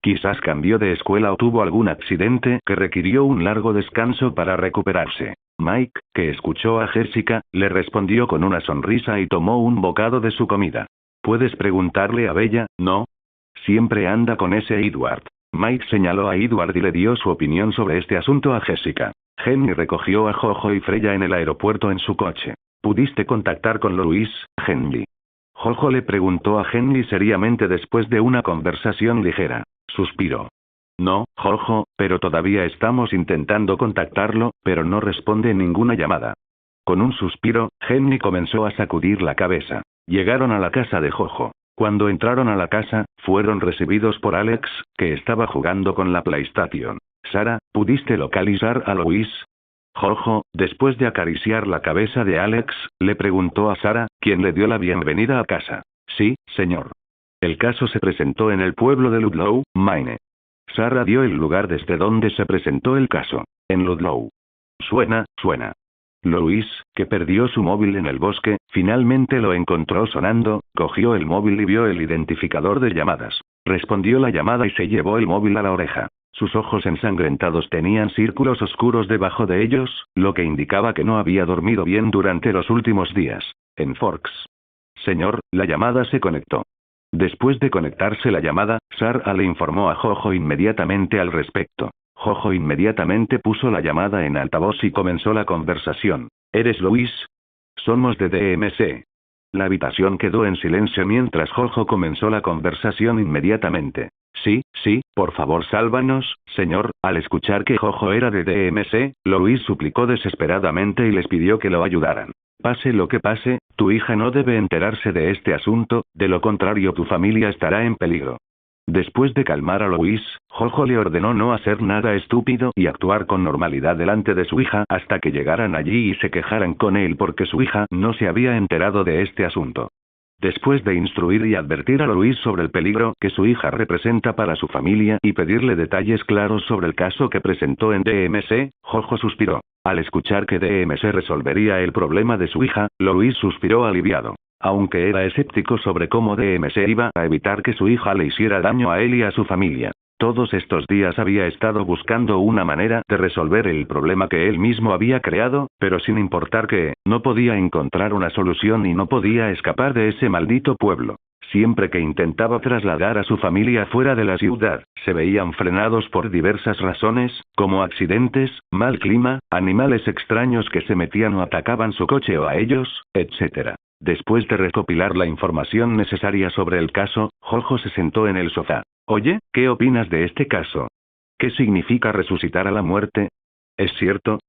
Quizás cambió de escuela o tuvo algún accidente que requirió un largo descanso para recuperarse. Mike, que escuchó a Jessica, le respondió con una sonrisa y tomó un bocado de su comida. ¿Puedes preguntarle a Bella, no? Siempre anda con ese Edward. Mike señaló a Edward y le dio su opinión sobre este asunto a Jessica. Henry recogió a Jojo y Freya en el aeropuerto en su coche. ¿Pudiste contactar con Louis, Henry? Jojo le preguntó a Henry seriamente después de una conversación ligera. Suspiró. No, Jojo, pero todavía estamos intentando contactarlo, pero no responde ninguna llamada. Con un suspiro, Henry comenzó a sacudir la cabeza. Llegaron a la casa de Jojo. Cuando entraron a la casa, fueron recibidos por Alex, que estaba jugando con la PlayStation. Sara, ¿pudiste localizar a Louis? Jojo, después de acariciar la cabeza de Alex, le preguntó a Sara, quien le dio la bienvenida a casa. Sí, señor. El caso se presentó en el pueblo de Ludlow, Maine. Sara dio el lugar desde donde se presentó el caso. En Ludlow. Suena. Louis, que perdió su móvil en el bosque, finalmente lo encontró sonando, cogió el móvil y vio el identificador de llamadas. Respondió la llamada y se llevó el móvil a la oreja. Sus ojos ensangrentados tenían círculos oscuros debajo de ellos, lo que indicaba que no había dormido bien durante los últimos días. En Forks. Señor, la llamada se conectó. Después de conectarse la llamada, Sara le informó a Jojo inmediatamente al respecto. Jojo inmediatamente puso la llamada en altavoz y comenzó la conversación. ¿Eres Louis? Somos de DMC. La habitación quedó en silencio mientras Jojo comenzó la conversación inmediatamente. Sí, por favor sálvanos, señor. Al escuchar que Jojo era de DMC, Louis suplicó desesperadamente y les pidió que lo ayudaran. Pase lo que pase, tu hija no debe enterarse de este asunto, de lo contrario tu familia estará en peligro. Después de calmar a Louise, Jojo le ordenó no hacer nada estúpido y actuar con normalidad delante de su hija hasta que llegaran allí y se quejaran con él porque su hija no se había enterado de este asunto. Después de instruir y advertir a Louise sobre el peligro que su hija representa para su familia y pedirle detalles claros sobre el caso que presentó en DMC, Jojo suspiró. Al escuchar que DMC resolvería el problema de su hija, Louise suspiró aliviado. Aunque era escéptico sobre cómo DMC iba a evitar que su hija le hiciera daño a él y a su familia. Todos estos días había estado buscando una manera de resolver el problema que él mismo había creado, pero sin importar que, no podía encontrar una solución y no podía escapar de ese maldito pueblo. Siempre que intentaba trasladar a su familia fuera de la ciudad, se veían frenados por diversas razones, como accidentes, mal clima, animales extraños que se metían o atacaban su coche o a ellos, etc. Después de recopilar la información necesaria sobre el caso, Jojo se sentó en el sofá. Oye, ¿qué opinas de este caso? ¿Qué significa resucitar a la muerte? ¿Es cierto?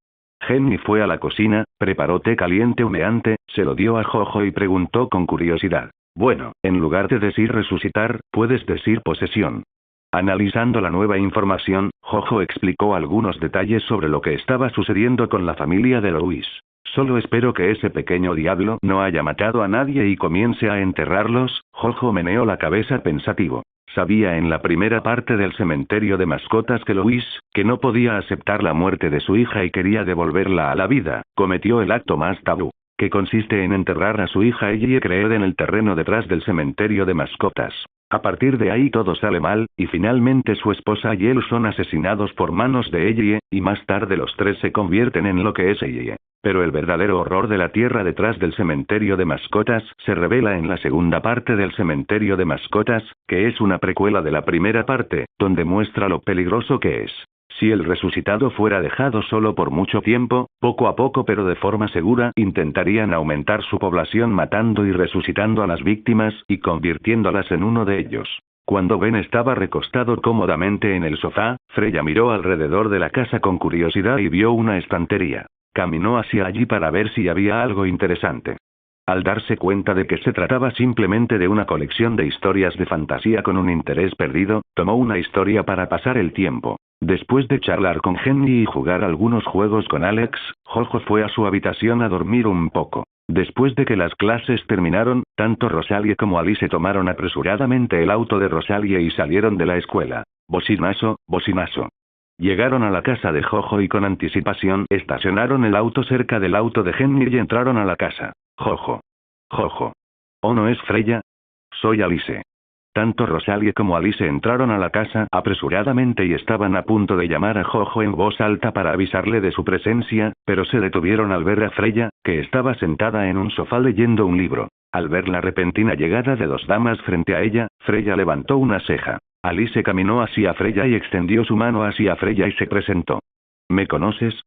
Henry fue a la cocina, preparó té caliente humeante, se lo dio a Jojo y preguntó con curiosidad. Bueno, en lugar de decir resucitar, puedes decir posesión. Analizando la nueva información, Jojo explicó algunos detalles sobre lo que estaba sucediendo con la familia de Louise. Solo espero que ese pequeño diablo no haya matado a nadie y comience a enterrarlos. Jojo meneó la cabeza pensativo. Sabía en la primera parte del cementerio de mascotas que Louise, que no podía aceptar la muerte de su hija y quería devolverla a la vida, cometió el acto más tabú, que consiste en enterrar a su hija y creer en el terreno detrás del cementerio de mascotas. A partir de ahí todo sale mal, y finalmente su esposa y él son asesinados por manos de Ellie, y más tarde los tres se convierten en lo que es Ellie. Pero el verdadero horror de la tierra detrás del cementerio de mascotas se revela en la segunda parte del cementerio de mascotas, que es una precuela de la primera parte, donde muestra lo peligroso que es. Si el resucitado fuera dejado solo por mucho tiempo, poco a poco pero de forma segura, intentarían aumentar su población matando y resucitando a las víctimas y convirtiéndolas en uno de ellos. Cuando Ben estaba recostado cómodamente en el sofá, Freya miró alrededor de la casa con curiosidad y vio una estantería. Caminó hacia allí para ver si había algo interesante. Al darse cuenta de que se trataba simplemente de una colección de historias de fantasía con un interés perdido, tomó una historia para pasar el tiempo. Después de charlar con Henry y jugar algunos juegos con Alex, Jojo fue a su habitación a dormir un poco. Después de que las clases terminaron, tanto Rosalie como Alice tomaron apresuradamente el auto de Rosalie y salieron de la escuela. Bocinazo, bocinazo. Llegaron a la casa de Jojo y con anticipación estacionaron el auto cerca del auto de Henry y entraron a la casa. Jojo. Jojo. ¿Oh, no es Freya? Soy Alice. Tanto Rosalie como Alice entraron a la casa apresuradamente y estaban a punto de llamar a Jojo en voz alta para avisarle de su presencia, pero se detuvieron al ver a Freya, que estaba sentada en un sofá leyendo un libro. Al ver la repentina llegada de dos damas frente a ella, Freya levantó una ceja. Alice caminó hacia Freya y extendió su mano hacia Freya y se presentó. ¿Me conoces?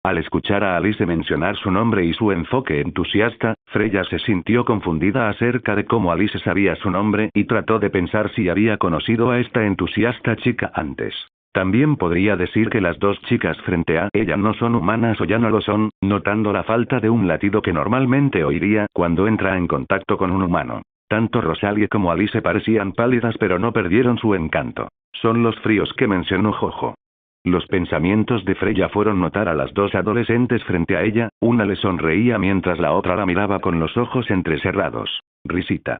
Al escuchar a Alice mencionar su nombre y su enfoque entusiasta, Freya se sintió confundida acerca de cómo Alice sabía su nombre y trató de pensar si había conocido a esta entusiasta chica antes. También podría decir que las dos chicas frente a ella no son humanas o ya no lo son, notando la falta de un latido que normalmente oiría cuando entra en contacto con un humano. Tanto Rosalie como Alice parecían pálidas pero no perdieron su encanto. Son los fríos que mencionó Jojo. Los pensamientos de Freya fueron notar a las dos adolescentes frente a ella, una le sonreía mientras la otra la miraba con los ojos entrecerrados. Risita.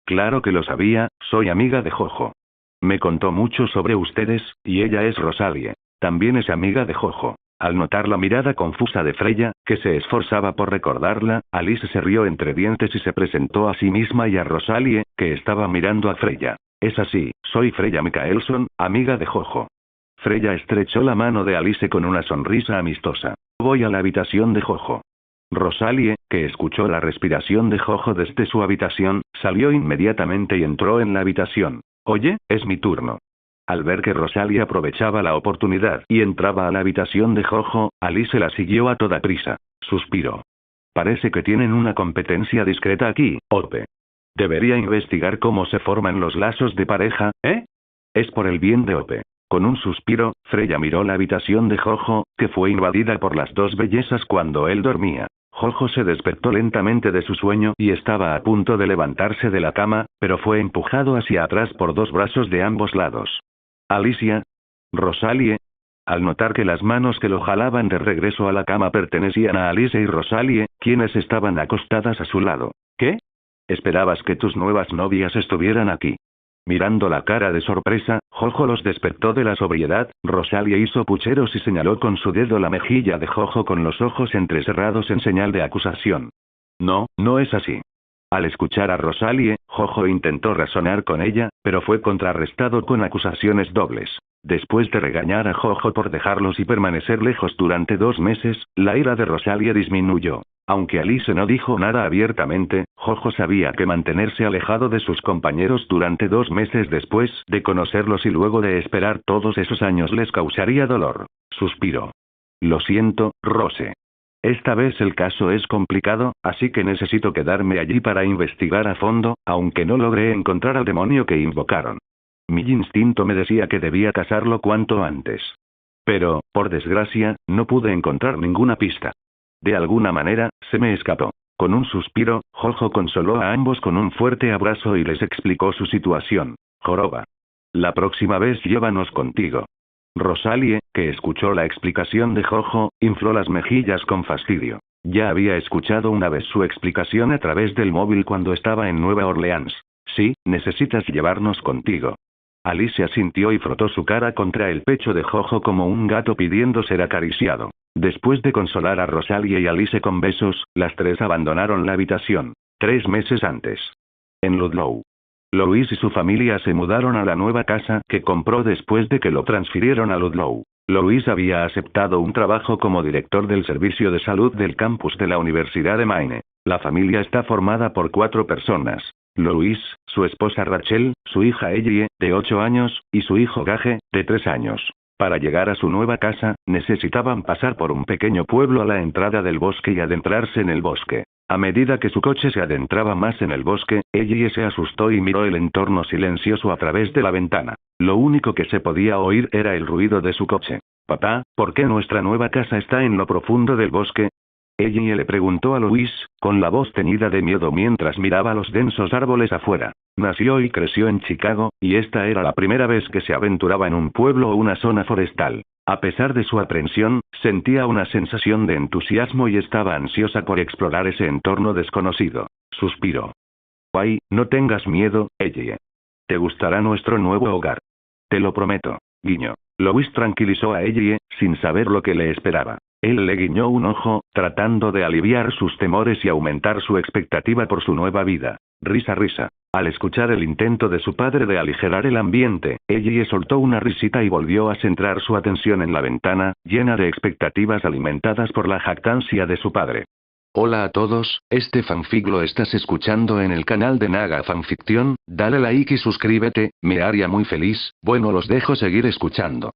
Claro que lo sabía, soy amiga de Jojo. Me contó mucho sobre ustedes, y ella es Rosalie. También es amiga de Jojo. Al notar la mirada confusa de Freya, que se esforzaba por recordarla, Alice se rió entre dientes y se presentó a sí misma y a Rosalie, que estaba mirando a Freya. Es así, soy Freya Mikaelson, amiga de Jojo. Freya estrechó la mano de Alice con una sonrisa amistosa. Voy a la habitación de Jojo. Rosalie, que escuchó la respiración de Jojo desde su habitación, salió inmediatamente y entró en la habitación. Oye, es mi turno. Al ver que Rosalie aprovechaba la oportunidad y entraba a la habitación de Jojo, Alice la siguió a toda prisa. Suspiró. Parece que tienen una competencia discreta aquí, Ope. Debería investigar cómo se forman los lazos de pareja, ¿eh? Es por el bien de Ope. Con un suspiro, Freya miró la habitación de Jojo, que fue invadida por las dos bellezas cuando él dormía. Jojo se despertó lentamente de su sueño y estaba a punto de levantarse de la cama, pero fue empujado hacia atrás por dos brazos de ambos lados. Alicia. Rosalie. Al notar que las manos que lo jalaban de regreso a la cama pertenecían a Alicia y Rosalie, quienes estaban acostadas a su lado. ¿Qué? ¿Esperabas que tus nuevas novias estuvieran aquí? Mirando la cara de sorpresa, Jojo los despertó de la sobriedad. Rosalie hizo pucheros y señaló con su dedo la mejilla de Jojo con los ojos entrecerrados en señal de acusación. No, no es así. Al escuchar a Rosalie, Jojo intentó razonar con ella, pero fue contrarrestado con acusaciones dobles. Después de regañar a Jojo por dejarlos y permanecer lejos durante 2 meses, la ira de Rosalie disminuyó. Aunque Alice no dijo nada abiertamente, Jojo sabía que mantenerse alejado de sus compañeros durante 2 meses después de conocerlos y luego de esperar todos esos años les causaría dolor. Suspiró. Lo siento, Rose. Esta vez el caso es complicado, así que necesito quedarme allí para investigar a fondo, aunque no logré encontrar al demonio que invocaron. Mi instinto me decía que debía casarlo cuanto antes. Pero, por desgracia, no pude encontrar ninguna pista. De alguna manera, se me escapó. Con un suspiro, Jojo consoló a ambos con un fuerte abrazo y les explicó su situación. Joroba. La próxima vez llévanos contigo. Rosalie, que escuchó la explicación de Jojo, infló las mejillas con fastidio. Ya había escuchado una vez su explicación a través del móvil cuando estaba en Nueva Orleans. Sí, necesitas llevarnos contigo. Alicia sintió y frotó su cara contra el pecho de Jojo como un gato pidiendo ser acariciado. Después de consolar a Rosalie y Alice con besos, las tres abandonaron la habitación. 3 meses antes. En Ludlow. Louis y su familia se mudaron a la nueva casa que compró después de que lo transfirieron a Ludlow. Louis había aceptado un trabajo como director del servicio de salud del campus de la Universidad de Maine. La familia está formada por 4 personas. Louis, su esposa Rachel, su hija Ellie, de 8 años, y su hijo Gage, de 3 años. Para llegar a su nueva casa, necesitaban pasar por un pequeño pueblo a la entrada del bosque y adentrarse en el bosque. A medida que su coche se adentraba más en el bosque, Ellie se asustó y miró el entorno silencioso a través de la ventana. Lo único que se podía oír era el ruido de su coche. Papá, ¿por qué nuestra nueva casa está en lo profundo del bosque? Ellie le preguntó a Louis, con la voz teñida de miedo mientras miraba los densos árboles afuera. Nació y creció en Chicago, y esta era la primera vez que se aventuraba en un pueblo o una zona forestal. A pesar de su aprensión, sentía una sensación de entusiasmo y estaba ansiosa por explorar ese entorno desconocido. Suspiró. Ay, no tengas miedo, Ellie. Te gustará nuestro nuevo hogar. Te lo prometo. Guiño. Louis tranquilizó a Ellie, sin saber lo que le esperaba. Él le guiñó un ojo, tratando de aliviar sus temores y aumentar su expectativa por su nueva vida. Risa. Al escuchar el intento de su padre de aligerar el ambiente, Ellie soltó una risita y volvió a centrar su atención en la ventana, llena de expectativas alimentadas por la jactancia de su padre. Hola a todos, este fanfic lo estás escuchando en el canal de Naga Fanfiction, dale like y suscríbete, me haría muy feliz. Bueno, los dejo seguir escuchando.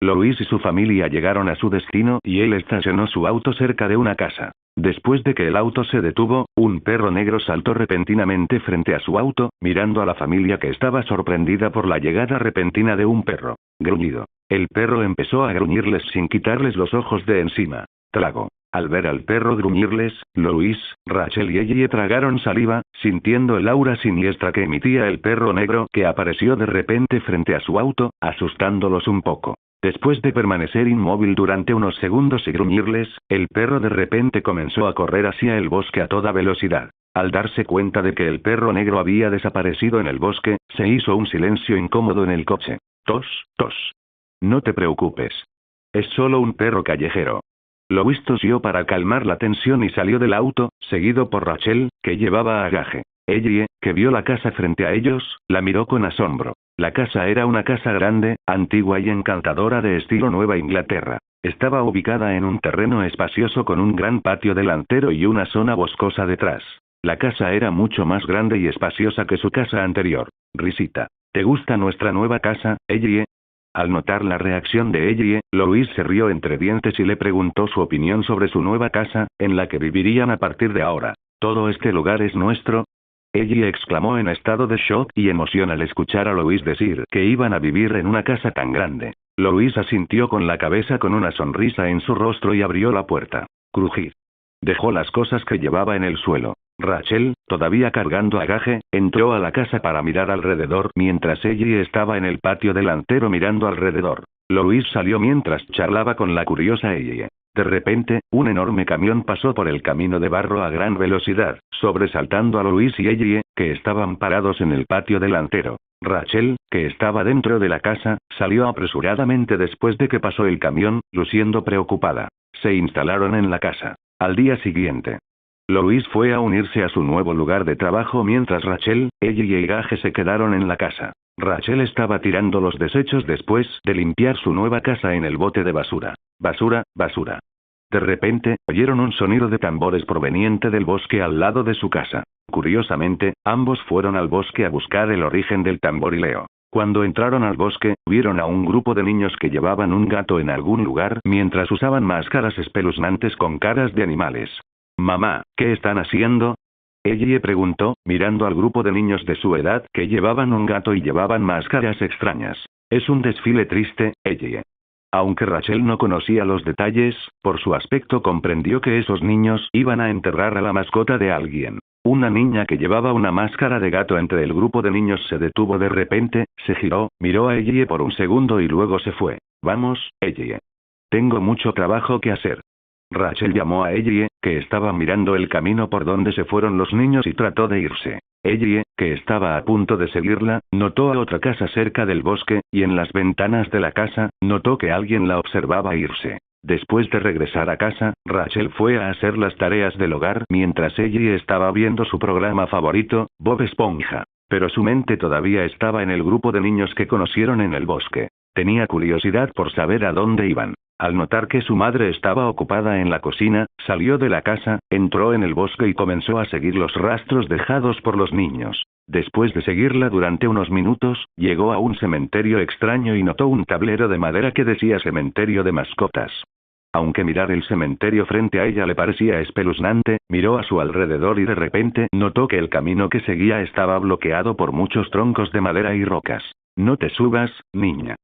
Louis y su familia llegaron a su destino y él estacionó su auto cerca de una casa. Después de que el auto se detuvo, un perro negro saltó repentinamente frente a su auto, mirando a la familia que estaba sorprendida por la llegada repentina de un perro. Gruñido. El perro empezó a gruñirles sin quitarles los ojos de encima. Trago. Al ver al perro gruñirles, Louis, Rachel y Ellie tragaron saliva, sintiendo el aura siniestra que emitía el perro negro que apareció de repente frente a su auto, asustándolos un poco. Después de permanecer inmóvil durante unos segundos y gruñirles, el perro de repente comenzó a correr hacia el bosque a toda velocidad. Al darse cuenta de que el perro negro había desaparecido en el bosque, se hizo un silencio incómodo en el coche. Tos. No te preocupes. Es solo un perro callejero. Louis tosió para calmar la tensión y salió del auto, seguido por Rachel, que llevaba a Gage. Ellie, que vio la casa frente a ellos, la miró con asombro. La casa era una casa grande, antigua y encantadora de estilo Nueva Inglaterra. Estaba ubicada en un terreno espacioso con un gran patio delantero y una zona boscosa detrás. La casa era mucho más grande y espaciosa que su casa anterior. Risita. ¿Te gusta nuestra nueva casa, Ellie? Al notar la reacción de Ellie, Louis se rió entre dientes y le preguntó su opinión sobre su nueva casa, en la que vivirían a partir de ahora. ¿Todo este lugar es nuestro? Ellie exclamó en estado de shock y emoción al escuchar a Louis decir que iban a vivir en una casa tan grande. Louis asintió con la cabeza con una sonrisa en su rostro y abrió la puerta. Crujid. Dejó las cosas que llevaba en el suelo. Rachel, todavía cargando a Gage, entró a la casa para mirar alrededor mientras ella estaba en el patio delantero mirando alrededor. Louis salió mientras charlaba con la curiosa ella. De repente, un enorme camión pasó por el camino de barro a gran velocidad, sobresaltando a Louis y ella, que estaban parados en el patio delantero. Rachel, que estaba dentro de la casa, salió apresuradamente después de que pasó el camión, luciendo preocupada. Se instalaron en la casa. Al día siguiente, Louis fue a unirse a su nuevo lugar de trabajo mientras Rachel, ella y Gage se quedaron en la casa. Rachel estaba tirando los desechos después de limpiar su nueva casa en el bote de basura. Basura, basura. De repente, oyeron un sonido de tambores proveniente del bosque al lado de su casa. Curiosamente, ambos fueron al bosque a buscar el origen del tamborileo. Cuando entraron al bosque, vieron a un grupo de niños que llevaban un gato en algún lugar mientras usaban máscaras espeluznantes con caras de animales. «Mamá, ¿qué están haciendo?», ella preguntó, mirando al grupo de niños de su edad que llevaban un gato y llevaban máscaras extrañas. «Es un desfile triste, ella». Aunque Rachel no conocía los detalles, por su aspecto comprendió que esos niños iban a enterrar a la mascota de alguien. Una niña que llevaba una máscara de gato entre el grupo de niños se detuvo de repente, se giró, miró a ella por un segundo y luego se fue. «Vamos, ella. Tengo mucho trabajo que hacer». Rachel llamó a ella, que estaba mirando el camino por donde se fueron los niños y trató de irse. Ella, que estaba a punto de seguirla, notó a otra casa cerca del bosque, y en las ventanas de la casa, notó que alguien la observaba irse. Después de regresar a casa, Rachel fue a hacer las tareas del hogar mientras ella estaba viendo su programa favorito, Bob Esponja. Pero su mente todavía estaba en el grupo de niños que conocieron en el bosque. Tenía curiosidad por saber a dónde iban. Al notar que su madre estaba ocupada en la cocina, salió de la casa, entró en el bosque y comenzó a seguir los rastros dejados por los niños. Después de seguirla durante unos minutos, llegó a un cementerio extraño y notó un tablero de madera que decía cementerio de mascotas. Aunque mirar el cementerio frente a ella le parecía espeluznante, miró a su alrededor y de repente notó que el camino que seguía estaba bloqueado por muchos troncos de madera y rocas. «No te subas, niña».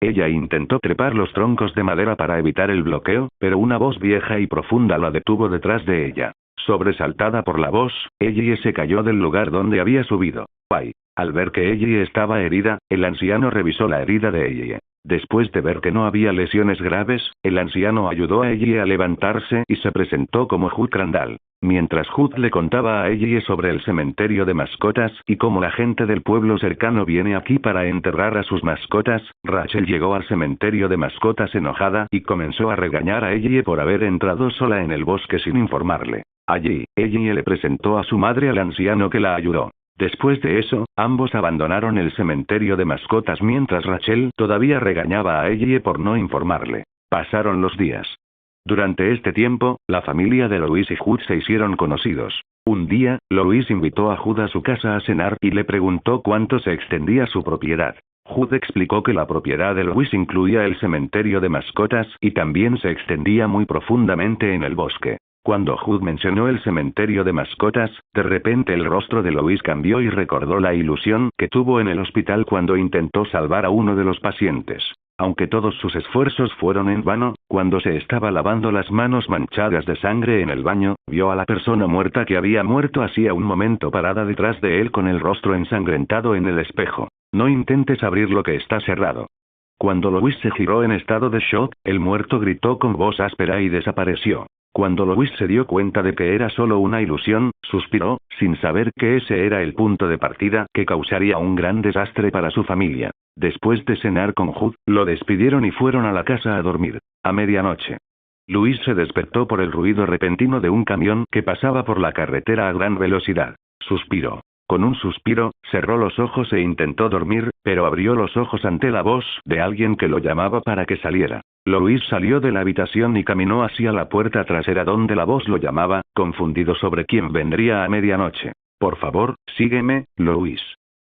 Ella intentó trepar los troncos de madera para evitar el bloqueo, pero una voz vieja y profunda la detuvo detrás de ella. Sobresaltada por la voz, ella se cayó del lugar donde había subido. ¡Ay! Al ver que ella estaba herida, el anciano revisó la herida de ella. Después de ver que no había lesiones graves, el anciano ayudó a ella a levantarse y se presentó como Hood Crandall. Mientras Hood le contaba a ella sobre el cementerio de mascotas y cómo la gente del pueblo cercano viene aquí para enterrar a sus mascotas, Rachel llegó al cementerio de mascotas enojada y comenzó a regañar a ella por haber entrado sola en el bosque sin informarle. Allí, ella le presentó a su madre al anciano que la ayudó. Después de eso, ambos abandonaron el cementerio de mascotas mientras Rachel todavía regañaba a ella por no informarle. Pasaron los días. Durante este tiempo, la familia de Louis y Hood se hicieron conocidos. Un día, Louis invitó a Hood a su casa a cenar y le preguntó cuánto se extendía su propiedad. Hood explicó que la propiedad de Louis incluía el cementerio de mascotas y también se extendía muy profundamente en el bosque. Cuando Hood mencionó el cementerio de mascotas, de repente el rostro de Louis cambió y recordó la ilusión que tuvo en el hospital cuando intentó salvar a uno de los pacientes. Aunque todos sus esfuerzos fueron en vano, cuando se estaba lavando las manos manchadas de sangre en el baño, vio a la persona muerta que había muerto hacía un momento parada detrás de él con el rostro ensangrentado en el espejo. «No intentes abrir lo que está cerrado». Cuando Louis se giró en estado de shock, el muerto gritó con voz áspera y desapareció. Cuando Louis se dio cuenta de que era solo una ilusión, suspiró, sin saber que ese era el punto de partida que causaría un gran desastre para su familia. Después de cenar con Hood, lo despidieron y fueron a la casa a dormir. A medianoche, Louis se despertó por el ruido repentino de un camión que pasaba por la carretera a gran velocidad. Suspiró. Con un suspiro, cerró los ojos e intentó dormir, pero abrió los ojos ante la voz de alguien que lo llamaba para que saliera. Louis salió de la habitación y caminó hacia la puerta trasera donde la voz lo llamaba, confundido sobre quién vendría a medianoche. «Por favor, sígueme, Louis».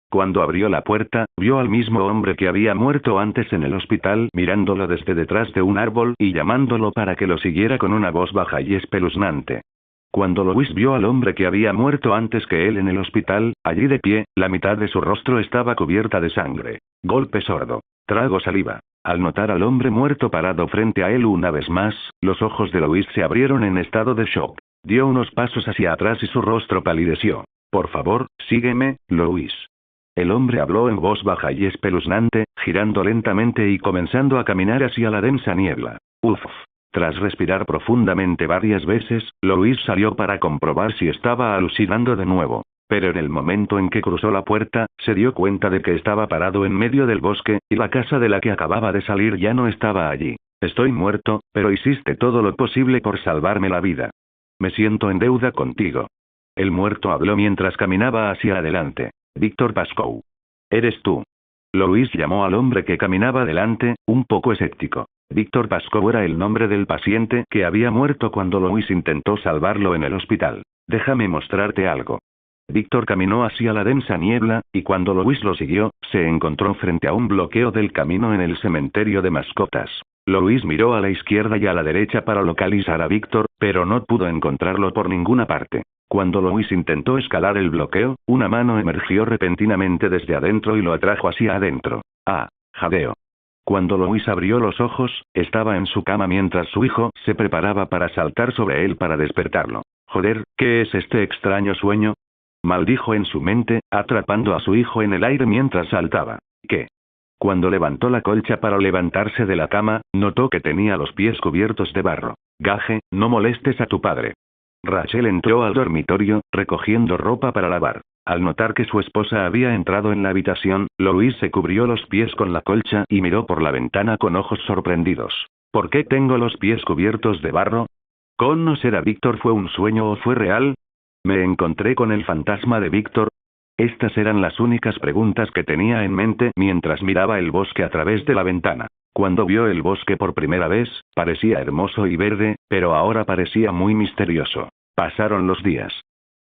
Cuando abrió la puerta, vio al mismo hombre que había muerto antes en el hospital mirándolo desde detrás de un árbol y llamándolo para que lo siguiera con una voz baja y espeluznante. Cuando Louis vio al hombre que había muerto antes que él en el hospital, allí de pie, la mitad de su rostro estaba cubierta de sangre. Golpe sordo. Trago saliva. Al notar al hombre muerto parado frente a él una vez más, los ojos de Louis se abrieron en estado de shock. Dio unos pasos hacia atrás y su rostro palideció. Por favor, sígueme, Louis. El hombre habló en voz baja y espeluznante, girando lentamente y comenzando a caminar hacia la densa niebla. Uf. Tras respirar profundamente varias veces, Louis salió para comprobar si estaba alucinando de nuevo. Pero en el momento en que cruzó la puerta, se dio cuenta de que estaba parado en medio del bosque, y la casa de la que acababa de salir ya no estaba allí. Estoy muerto, pero hiciste todo lo posible por salvarme la vida. Me siento en deuda contigo. El muerto habló mientras caminaba hacia adelante. Víctor Pascoe. ¿Eres tú? Louis llamó al hombre que caminaba delante, un poco escéptico. Víctor Pascoe era el nombre del paciente que había muerto cuando Louis intentó salvarlo en el hospital. Déjame mostrarte algo. Víctor caminó hacia la densa niebla, y cuando Louis lo siguió, se encontró frente a un bloqueo del camino en el cementerio de mascotas. Louis miró a la izquierda y a la derecha para localizar a Víctor, pero no pudo encontrarlo por ninguna parte. Cuando Louis intentó escalar el bloqueo, una mano emergió repentinamente desde adentro y lo atrajo hacia adentro. Ah, jadeo. Cuando Louis abrió los ojos, estaba en su cama mientras su hijo se preparaba para saltar sobre él para despertarlo. Joder, ¿qué es este extraño sueño? Maldijo en su mente, atrapando a su hijo en el aire mientras saltaba. ¿Qué? Cuando levantó la colcha para levantarse de la cama, notó que tenía los pies cubiertos de barro. Gage, no molestes a tu padre. Rachel entró al dormitorio, recogiendo ropa para lavar. Al notar que su esposa había entrado en la habitación, Louis se cubrió los pies con la colcha y miró por la ventana con ojos sorprendidos. ¿Por qué tengo los pies cubiertos de barro? ¿Conocer a Víctor fue un sueño o fue real? ¿Me encontré con el fantasma de Víctor? Estas eran las únicas preguntas que tenía en mente mientras miraba el bosque a través de la ventana. Cuando vio el bosque por primera vez, parecía hermoso y verde, pero ahora parecía muy misterioso. Pasaron los días.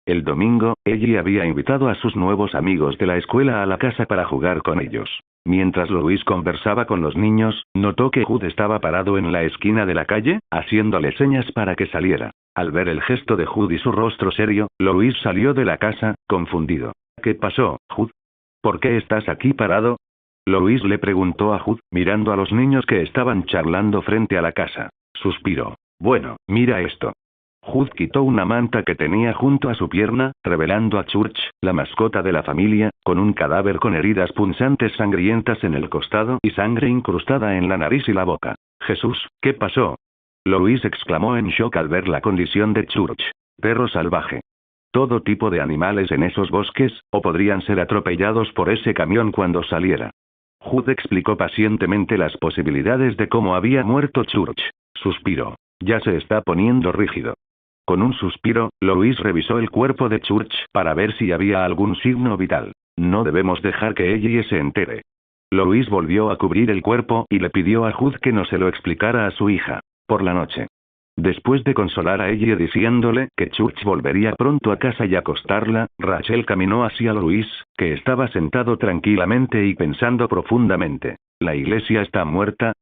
El domingo, Ellie había invitado a sus nuevos amigos de la escuela a la casa para jugar con ellos. Mientras Louis conversaba con los niños, notó que Hood estaba parado en la esquina de la calle, haciéndole señas para que saliera. Al ver el gesto de Hood y su rostro serio, Louis salió de la casa, confundido. ¿Qué pasó, Hood? ¿Por qué estás aquí parado? Louis le preguntó a Hood, mirando a los niños que estaban charlando frente a la casa. Suspiró. Bueno, mira esto. Hood quitó una manta que tenía junto a su pierna, revelando a Church, la mascota de la familia, con un cadáver con heridas punzantes sangrientas en el costado y sangre incrustada en la nariz y la boca. Jesús, ¿qué pasó? Louis exclamó en shock al ver la condición de Church. Perro salvaje. Todo tipo de animales en esos bosques, o podrían ser atropellados por ese camión cuando saliera. Hood explicó pacientemente las posibilidades de cómo había muerto Church. Suspiró. Ya se está poniendo rígido. Con un suspiro, Louis revisó el cuerpo de Church para ver si había algún signo vital. No debemos dejar que Ellie se entere. Louis volvió a cubrir el cuerpo y le pidió a Hood que no se lo explicara a su hija. Por la noche. Después de consolar a Ellie diciéndole que Church volvería pronto a casa y acostarla, Rachel caminó hacia Louis, que estaba sentado tranquilamente y pensando profundamente. ¿La iglesia está muerta?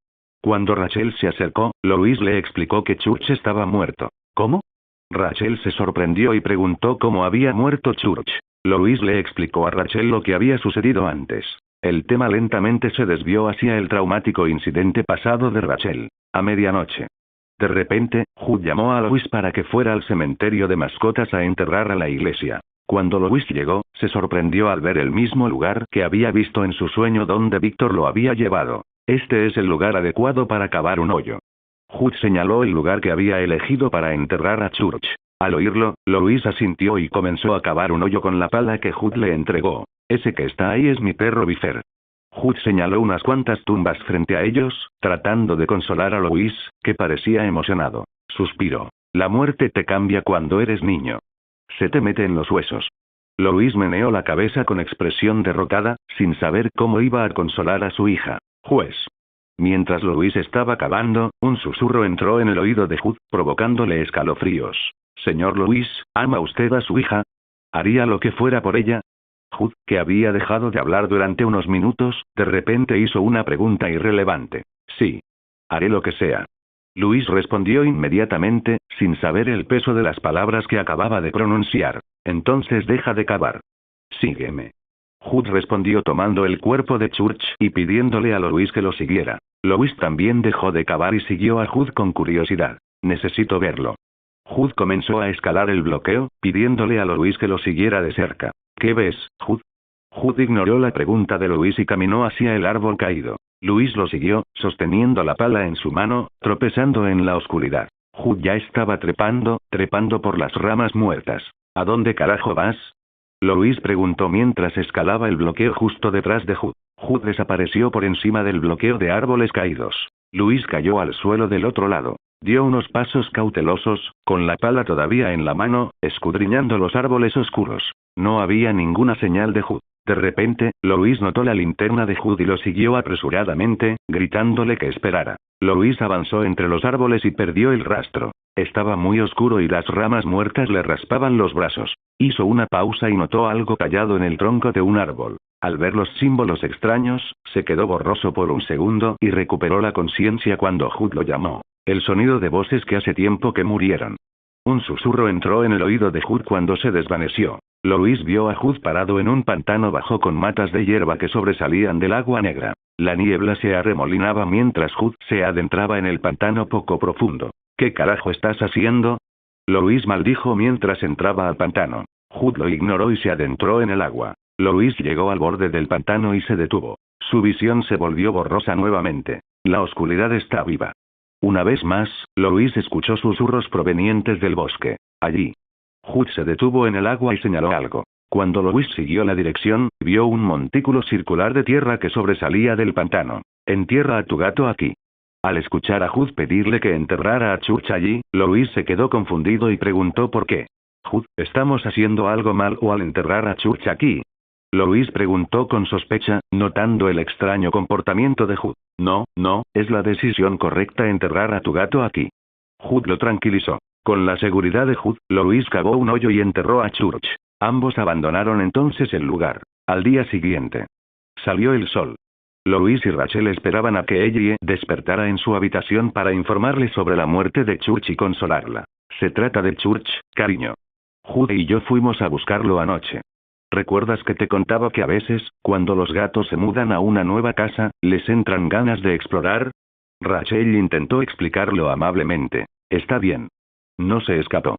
Cuando Rachel se acercó, Louis le explicó que Church estaba muerto. ¿Cómo? Rachel se sorprendió y preguntó cómo había muerto Church. Louis le explicó a Rachel lo que había sucedido antes. El tema lentamente se desvió hacia el traumático incidente pasado de Rachel. A medianoche. De repente, Hood llamó a Louis para que fuera al cementerio de mascotas a enterrar a la iglesia. Cuando Louis llegó, se sorprendió al ver el mismo lugar que había visto en su sueño donde Víctor lo había llevado. Este es el lugar adecuado para cavar un hoyo. Hood señaló el lugar que había elegido para enterrar a Church. Al oírlo, Louis asintió y comenzó a cavar un hoyo con la pala que Hood le entregó. Ese que está ahí es mi perro Bifer. Hood señaló unas cuantas tumbas frente a ellos, tratando de consolar a Louis, que parecía emocionado. Suspiró. La muerte te cambia cuando eres niño. Se te mete en los huesos. Louis meneó la cabeza con expresión derrotada, sin saber cómo iba a consolar a su hija. Juez. Mientras Louis estaba cavando, un susurro entró en el oído de Hood, provocándole escalofríos. Señor Louis, ¿ama usted a su hija? ¿Haría lo que fuera por ella? Hood, que había dejado de hablar durante unos minutos, de repente hizo una pregunta irrelevante. Sí. Haré lo que sea. Luis respondió inmediatamente, sin saber el peso de las palabras que acababa de pronunciar. Entonces deja de cavar. Sígueme. Hood respondió tomando el cuerpo de Church y pidiéndole a Louis que lo siguiera. Louis también dejó de cavar y siguió a Hood con curiosidad. Necesito verlo. Hood comenzó a escalar el bloqueo, pidiéndole a Louis que lo siguiera de cerca. ¿Qué ves, Hood? Hood ignoró la pregunta de Louis y caminó hacia el árbol caído. Louis lo siguió, sosteniendo la pala en su mano, tropezando en la oscuridad. Hood ya estaba trepando por las ramas muertas. ¿A dónde carajo vas? Louis preguntó mientras escalaba el bloqueo justo detrás de Hood. Hood desapareció por encima del bloqueo de árboles caídos. Louis cayó al suelo del otro lado. Dio unos pasos cautelosos, con la pala todavía en la mano, escudriñando los árboles oscuros. No había ninguna señal de Hood. De repente, Louis notó la linterna de Hood y lo siguió apresuradamente, gritándole que esperara. Louis avanzó entre los árboles y perdió el rastro. Estaba muy oscuro y las ramas muertas le raspaban los brazos. Hizo una pausa y notó algo tallado en el tronco de un árbol. Al ver los símbolos extraños, se quedó borroso por un segundo y recuperó la conciencia cuando Hood lo llamó. El sonido de voces que hace tiempo que murieron. Un susurro entró en el oído de Hood cuando se desvaneció. Louis vio a Hood parado en un pantano bajo con matas de hierba que sobresalían del agua negra. La niebla se arremolinaba mientras Hood se adentraba en el pantano poco profundo. ¿Qué carajo estás haciendo? Louis maldijo mientras entraba al pantano. Hood lo ignoró y se adentró en el agua. Louis llegó al borde del pantano y se detuvo. Su visión se volvió borrosa nuevamente. La oscuridad está viva. Una vez más, Louis escuchó susurros provenientes del bosque. Allí. Hood se detuvo en el agua y señaló algo. Cuando Louis siguió la dirección, vio un montículo circular de tierra que sobresalía del pantano. Entierra a tu gato aquí. Al escuchar a Hood pedirle que enterrara a Church allí, Louis se quedó confundido y preguntó por qué. Hood, ¿estamos haciendo algo mal o al enterrar a Church aquí? Louis preguntó con sospecha, notando el extraño comportamiento de Hood. No, es la decisión correcta enterrar a tu gato aquí. Hood lo tranquilizó. Con la seguridad de Hood, Louis cavó un hoyo y enterró a Church. Ambos abandonaron entonces el lugar. Al día siguiente. Salió el sol. Louis y Rachel esperaban a que Ellie despertara en su habitación para informarle sobre la muerte de Church y consolarla. Se trata de Church, cariño. Hood y yo fuimos a buscarlo anoche. ¿Recuerdas que te contaba que a veces, cuando los gatos se mudan a una nueva casa, les entran ganas de explorar? Rachel intentó explicarlo amablemente. Está bien. No se escapó.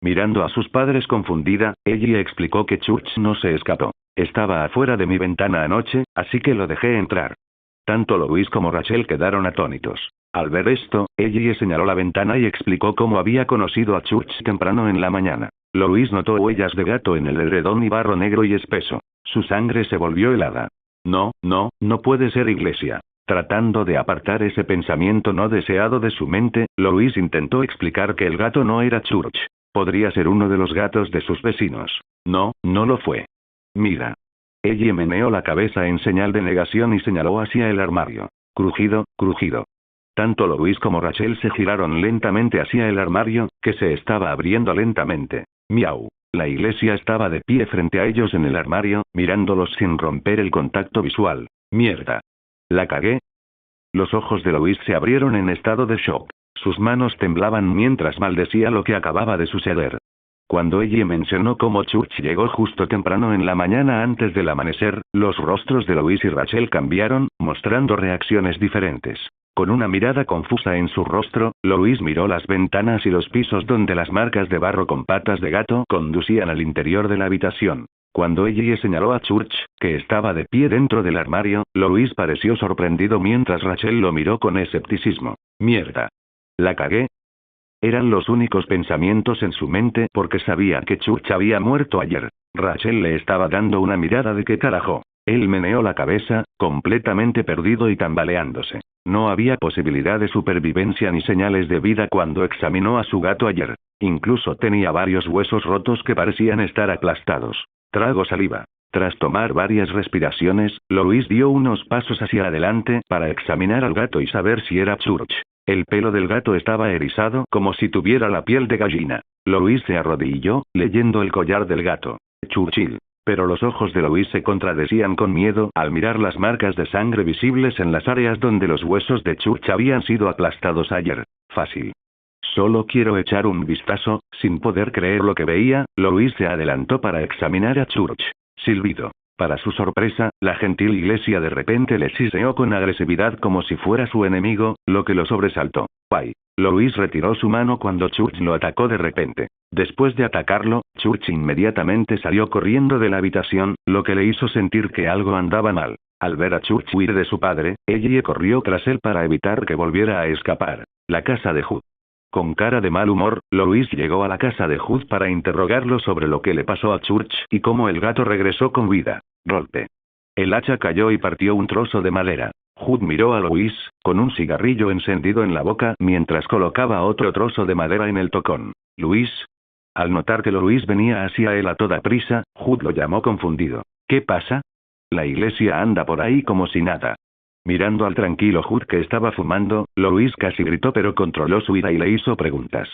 Mirando a sus padres confundida, Ellie explicó que Church no se escapó. Estaba afuera de mi ventana anoche, así que lo dejé entrar. Tanto Louis como Rachel quedaron atónitos. Al ver esto, Ellie señaló la ventana y explicó cómo había conocido a Church temprano en la mañana. Louis notó huellas de gato en el edredón y barro negro y espeso. Su sangre se volvió helada. No puede ser Iglesia. Tratando de apartar ese pensamiento no deseado de su mente, Louis intentó explicar que el gato no era Church. Podría ser uno de los gatos de sus vecinos. No lo fue. Mira. Ellie meneó la cabeza en señal de negación y señaló hacia el armario. Crujido. Tanto Louis como Rachel se giraron lentamente hacia el armario, que se estaba abriendo lentamente. Miau. La Iglesia estaba de pie frente a ellos en el armario, mirándolos sin romper el contacto visual. Mierda. ¿La cagué? Los ojos de Louis se abrieron en estado de shock. Sus manos temblaban mientras maldecía lo que acababa de suceder. Cuando Ellie mencionó cómo Church llegó justo temprano en la mañana antes del amanecer, los rostros de Louis y Rachel cambiaron, mostrando reacciones diferentes. Con una mirada confusa en su rostro, Louis miró las ventanas y los pisos donde las marcas de barro con patas de gato conducían al interior de la habitación. Cuando Ellie señaló a Church, que estaba de pie dentro del armario, Louis pareció sorprendido mientras Rachel lo miró con escepticismo. Mierda. ¿La cagué? Eran los únicos pensamientos en su mente porque sabía que Church había muerto ayer. Rachel le estaba dando una mirada de qué carajo. Él meneó la cabeza, completamente perdido y tambaleándose. No había posibilidad de supervivencia ni señales de vida cuando examinó a su gato ayer. Incluso tenía varios huesos rotos que parecían estar aplastados. Trago saliva. Tras tomar varias respiraciones, Louis dio unos pasos hacia adelante para examinar al gato y saber si era Church. El pelo del gato estaba erizado como si tuviera la piel de gallina. Louis se arrodilló, leyendo el collar del gato. Churchill. Pero los ojos de Louise se contradecían con miedo al mirar las marcas de sangre visibles en las áreas donde los huesos de Church habían sido aplastados ayer. Fácil. Solo quiero echar un vistazo. Sin poder creer lo que veía, Louise se adelantó para examinar a Church. Silbido. Para su sorpresa, la gentil iglesia de repente le siseó con agresividad como si fuera su enemigo, lo que lo sobresaltó. ¡Ay! Louise retiró su mano cuando Church lo atacó de repente. Después de atacarlo, Church inmediatamente salió corriendo de la habitación, lo que le hizo sentir que algo andaba mal. Al ver a Church huir de su padre, Ellie corrió tras él para evitar que volviera a escapar. La casa de Hood. Con cara de mal humor, Louise llegó a la casa de Hood para interrogarlo sobre lo que le pasó a Church y cómo el gato regresó con vida. Golpe. El hacha cayó y partió un trozo de madera. Hood miró a Louise, con un cigarrillo encendido en la boca mientras colocaba otro trozo de madera en el tocón. «Louise». Al notar que Louise venía hacia él a toda prisa, Hood lo llamó confundido. «¿Qué pasa?» «La iglesia anda por ahí como si nada». Mirando al tranquilo Hood que estaba fumando, Louise casi gritó pero controló su ira y le hizo preguntas.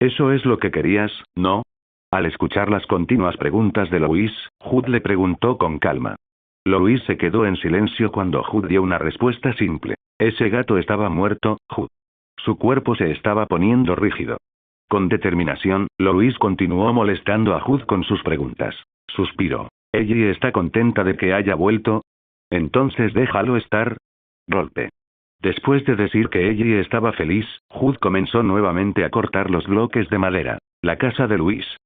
«¿Eso es lo que querías, no?» Al escuchar las continuas preguntas de Louise, Hood le preguntó con calma. Louise se quedó en silencio cuando Hood dio una respuesta simple. Ese gato estaba muerto, Hood. Su cuerpo se estaba poniendo rígido. Con determinación, Louise continuó molestando a Hood con sus preguntas. Suspiró. ¿Ellie está contenta de que haya vuelto? Entonces déjalo estar. Golpe. Después de decir que Ellie estaba feliz, Hood comenzó nuevamente a cortar los bloques de madera. La casa de Louise.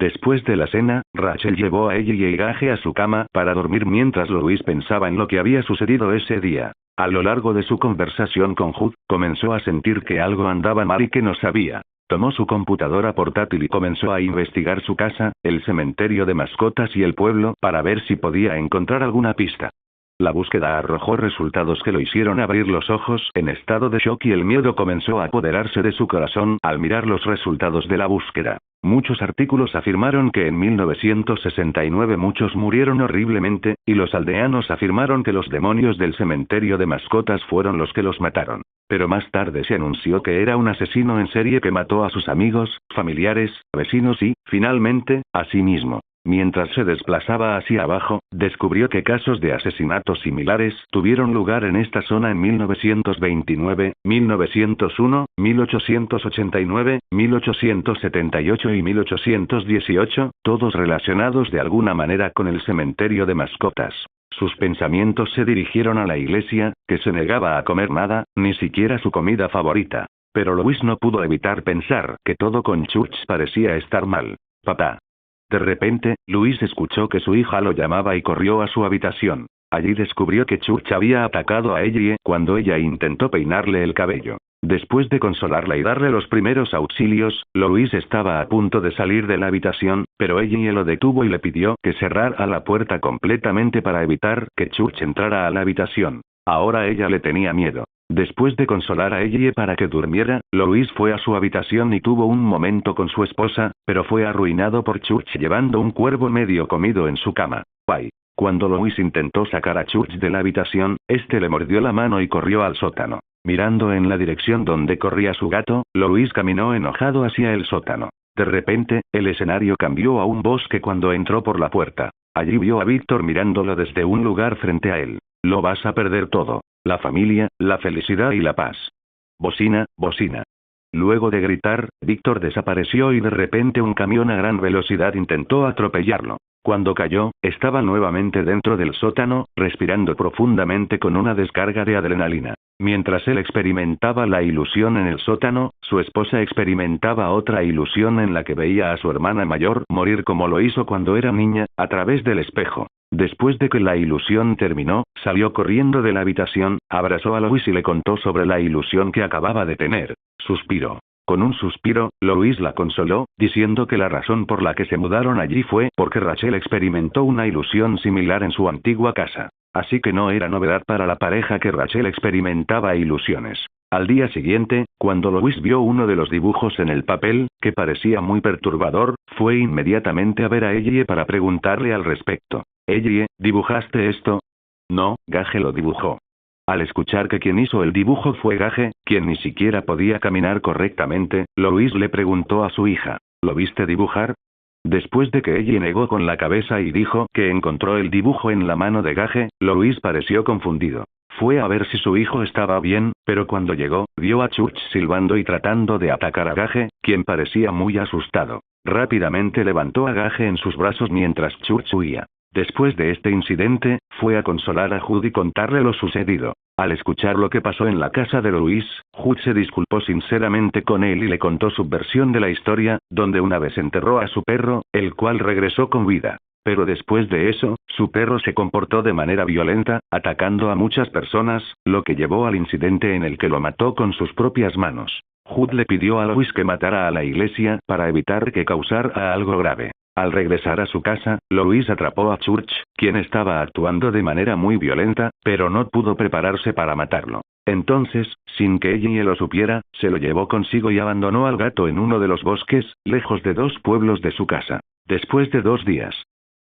Después de la cena, Rachel llevó a Ellie y Gage a su cama para dormir mientras Louise pensaba en lo que había sucedido ese día. A lo largo de su conversación con Hood, comenzó a sentir que algo andaba mal y que no sabía. Tomó su computadora portátil y comenzó a investigar su casa, el cementerio de mascotas y el pueblo para ver si podía encontrar alguna pista. La búsqueda arrojó resultados que lo hicieron abrir los ojos en estado de shock y el miedo comenzó a apoderarse de su corazón al mirar los resultados de la búsqueda. Muchos artículos afirmaron que en 1969 muchos murieron horriblemente, y los aldeanos afirmaron que los demonios del cementerio de mascotas fueron los que los mataron. Pero más tarde se anunció que era un asesino en serie que mató a sus amigos, familiares, vecinos y, finalmente, a sí mismo. Mientras se desplazaba hacia abajo, descubrió que casos de asesinatos similares tuvieron lugar en esta zona en 1929, 1901, 1889, 1878 y 1818, todos relacionados de alguna manera con el cementerio de mascotas. Sus pensamientos se dirigieron a la iglesia, que se negaba a comer nada, ni siquiera su comida favorita. Pero Louise no pudo evitar pensar que todo con Church parecía estar mal. Papá. De repente, Louise escuchó que su hija lo llamaba y corrió a su habitación. Allí descubrió que Church había atacado a Ellie cuando ella intentó peinarle el cabello. Después de consolarla y darle los primeros auxilios, Louise estaba a punto de salir de la habitación, pero Ellie lo detuvo y le pidió que cerrara la puerta completamente para evitar que Church entrara a la habitación. Ahora ella le tenía miedo. Después de consolar a Ellie para que durmiera, Louise fue a su habitación y tuvo un momento con su esposa, pero fue arruinado por Church llevando un cuervo medio comido en su cama. ¡Ay! Cuando Louise intentó sacar a Church de la habitación, este le mordió la mano y corrió al sótano. Mirando en la dirección donde corría su gato, Louise caminó enojado hacia el sótano. De repente, el escenario cambió a un bosque cuando entró por la puerta. Allí vio a Víctor mirándolo desde un lugar frente a él. Lo vas a perder todo. La familia, la felicidad y la paz. Bocina, bocina. Luego de gritar, Víctor desapareció y de repente un camión a gran velocidad intentó atropellarlo. Cuando cayó, estaba nuevamente dentro del sótano, respirando profundamente con una descarga de adrenalina. Mientras él experimentaba la ilusión en el sótano, su esposa experimentaba otra ilusión en la que veía a su hermana mayor morir como lo hizo cuando era niña, a través del espejo. Después de que la ilusión terminó, salió corriendo de la habitación, abrazó a Louise y le contó sobre la ilusión que acababa de tener. Suspiró. Con un suspiro, Louise la consoló, diciendo que la razón por la que se mudaron allí fue porque Rachel experimentó una ilusión similar en su antigua casa. Así que no era novedad para la pareja que Rachel experimentaba ilusiones. Al día siguiente, cuando Louise vio uno de los dibujos en el papel, que parecía muy perturbador, fue inmediatamente a ver a Ellie para preguntarle al respecto. Ellie, ¿dibujaste esto? No, Gage lo dibujó. Al escuchar que quien hizo el dibujo fue Gage, quien ni siquiera podía caminar correctamente, Louise le preguntó a su hija, ¿lo viste dibujar? Después de que ella negó con la cabeza y dijo que encontró el dibujo en la mano de Gage, Louis pareció confundido. Fue a ver si su hijo estaba bien, pero cuando llegó, vio a Church silbando y tratando de atacar a Gage, quien parecía muy asustado. Rápidamente levantó a Gage en sus brazos mientras Church huía. Después de este incidente, fue a consolar a Jude y contarle lo sucedido. Al escuchar lo que pasó en la casa de Louis, Jude se disculpó sinceramente con él y le contó su versión de la historia, donde una vez enterró a su perro, el cual regresó con vida. Pero después de eso, su perro se comportó de manera violenta, atacando a muchas personas, lo que llevó al incidente en el que lo mató con sus propias manos. Jude le pidió a Louis que matara a la iglesia para evitar que causara algo grave. Al regresar a su casa, Louis atrapó a Church, quien estaba actuando de manera muy violenta, pero no pudo prepararse para matarlo. Entonces, sin que ella lo supiera, se lo llevó consigo y abandonó al gato en uno de los bosques, lejos de 2 pueblos de su casa. Después de 2 días,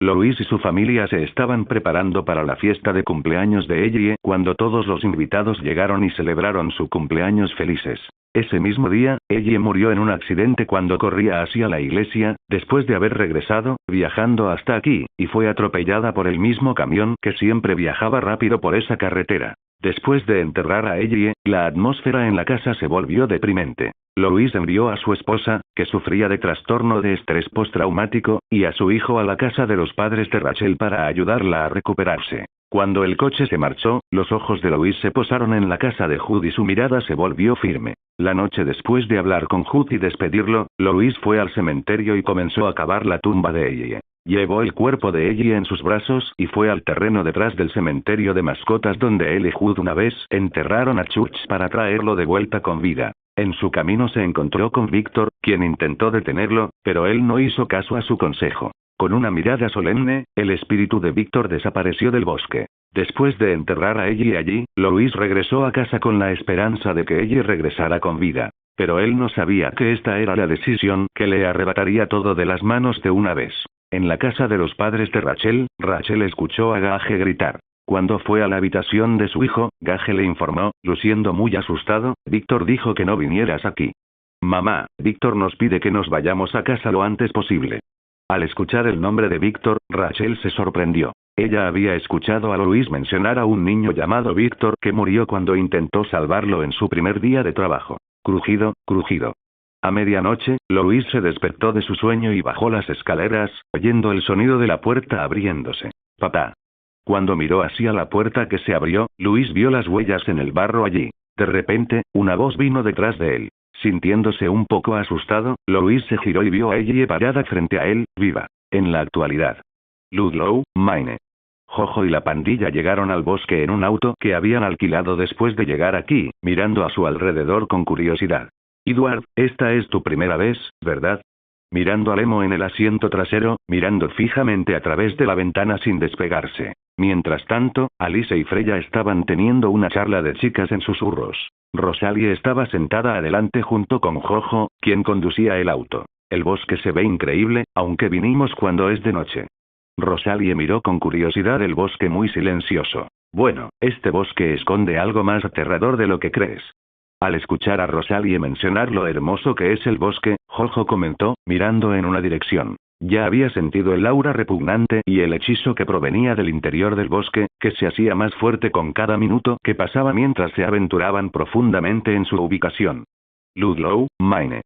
Louis y su familia se estaban preparando para la fiesta de cumpleaños de Ellie cuando todos los invitados llegaron y celebraron su cumpleaños felices. Ese mismo día, Ellie murió en un accidente cuando corría hacia la iglesia, después de haber regresado, viajando hasta aquí, y fue atropellada por el mismo camión que siempre viajaba rápido por esa carretera. Después de enterrar a Ellie, la atmósfera en la casa se volvió deprimente. Louis envió a su esposa, que sufría de trastorno de estrés postraumático, y a su hijo a la casa de los padres de Rachel para ayudarla a recuperarse. Cuando el coche se marchó, los ojos de Louis se posaron en la casa de Jude y su mirada se volvió firme. La noche después de hablar con Jude y despedirlo, Louis fue al cementerio y comenzó a cavar la tumba de Ellie. Llevó el cuerpo de Ellie en sus brazos y fue al terreno detrás del cementerio de mascotas donde él y Jude una vez enterraron a Church para traerlo de vuelta con vida. En su camino se encontró con Víctor, quien intentó detenerlo, pero él no hizo caso a su consejo. Con una mirada solemne, el espíritu de Víctor desapareció del bosque. Después de enterrar a Ellie allí, Louis regresó a casa con la esperanza de que Ellie regresara con vida. Pero él no sabía que esta era la decisión que le arrebataría todo de las manos de una vez. En la casa de los padres de Rachel, Rachel escuchó a Gage gritar. Cuando fue a la habitación de su hijo, Gage le informó, luciendo muy asustado, Víctor dijo que no vinieras aquí. Mamá, Víctor nos pide que nos vayamos a casa lo antes posible. Al escuchar el nombre de Víctor, Rachel se sorprendió. Ella había escuchado a Louis mencionar a un niño llamado Víctor que murió cuando intentó salvarlo en su primer día de trabajo. Crujido, crujido. A medianoche, Louis se despertó de su sueño y bajó las escaleras, oyendo el sonido de la puerta abriéndose. Papá. Cuando miró hacia la puerta que se abrió, Louis vio las huellas en el barro allí. De repente, una voz vino detrás de él. Sintiéndose un poco asustado, Louis se giró y vio a Ellie parada frente a él, viva. En la actualidad. Ludlow, Maine. Jojo y la pandilla llegaron al bosque en un auto que habían alquilado después de llegar aquí, mirando a su alrededor con curiosidad. Edward, esta es tu primera vez, ¿verdad? Mirando a Lemo en el asiento trasero, mirando fijamente a través de la ventana sin despegarse. Mientras tanto, Alice y Freya estaban teniendo una charla de chicas en susurros. Rosalie estaba sentada adelante junto con Jojo, quien conducía el auto. El bosque se ve increíble, aunque vinimos cuando es de noche. Rosalie miró con curiosidad el bosque muy silencioso. Bueno, este bosque esconde algo más aterrador de lo que crees. Al escuchar a Rosalie mencionar lo hermoso que es el bosque, Jojo comentó, mirando en una dirección. Ya había sentido el aura repugnante y el hechizo que provenía del interior del bosque, que se hacía más fuerte con cada minuto que pasaba mientras se aventuraban profundamente en su ubicación. Ludlow, Maine.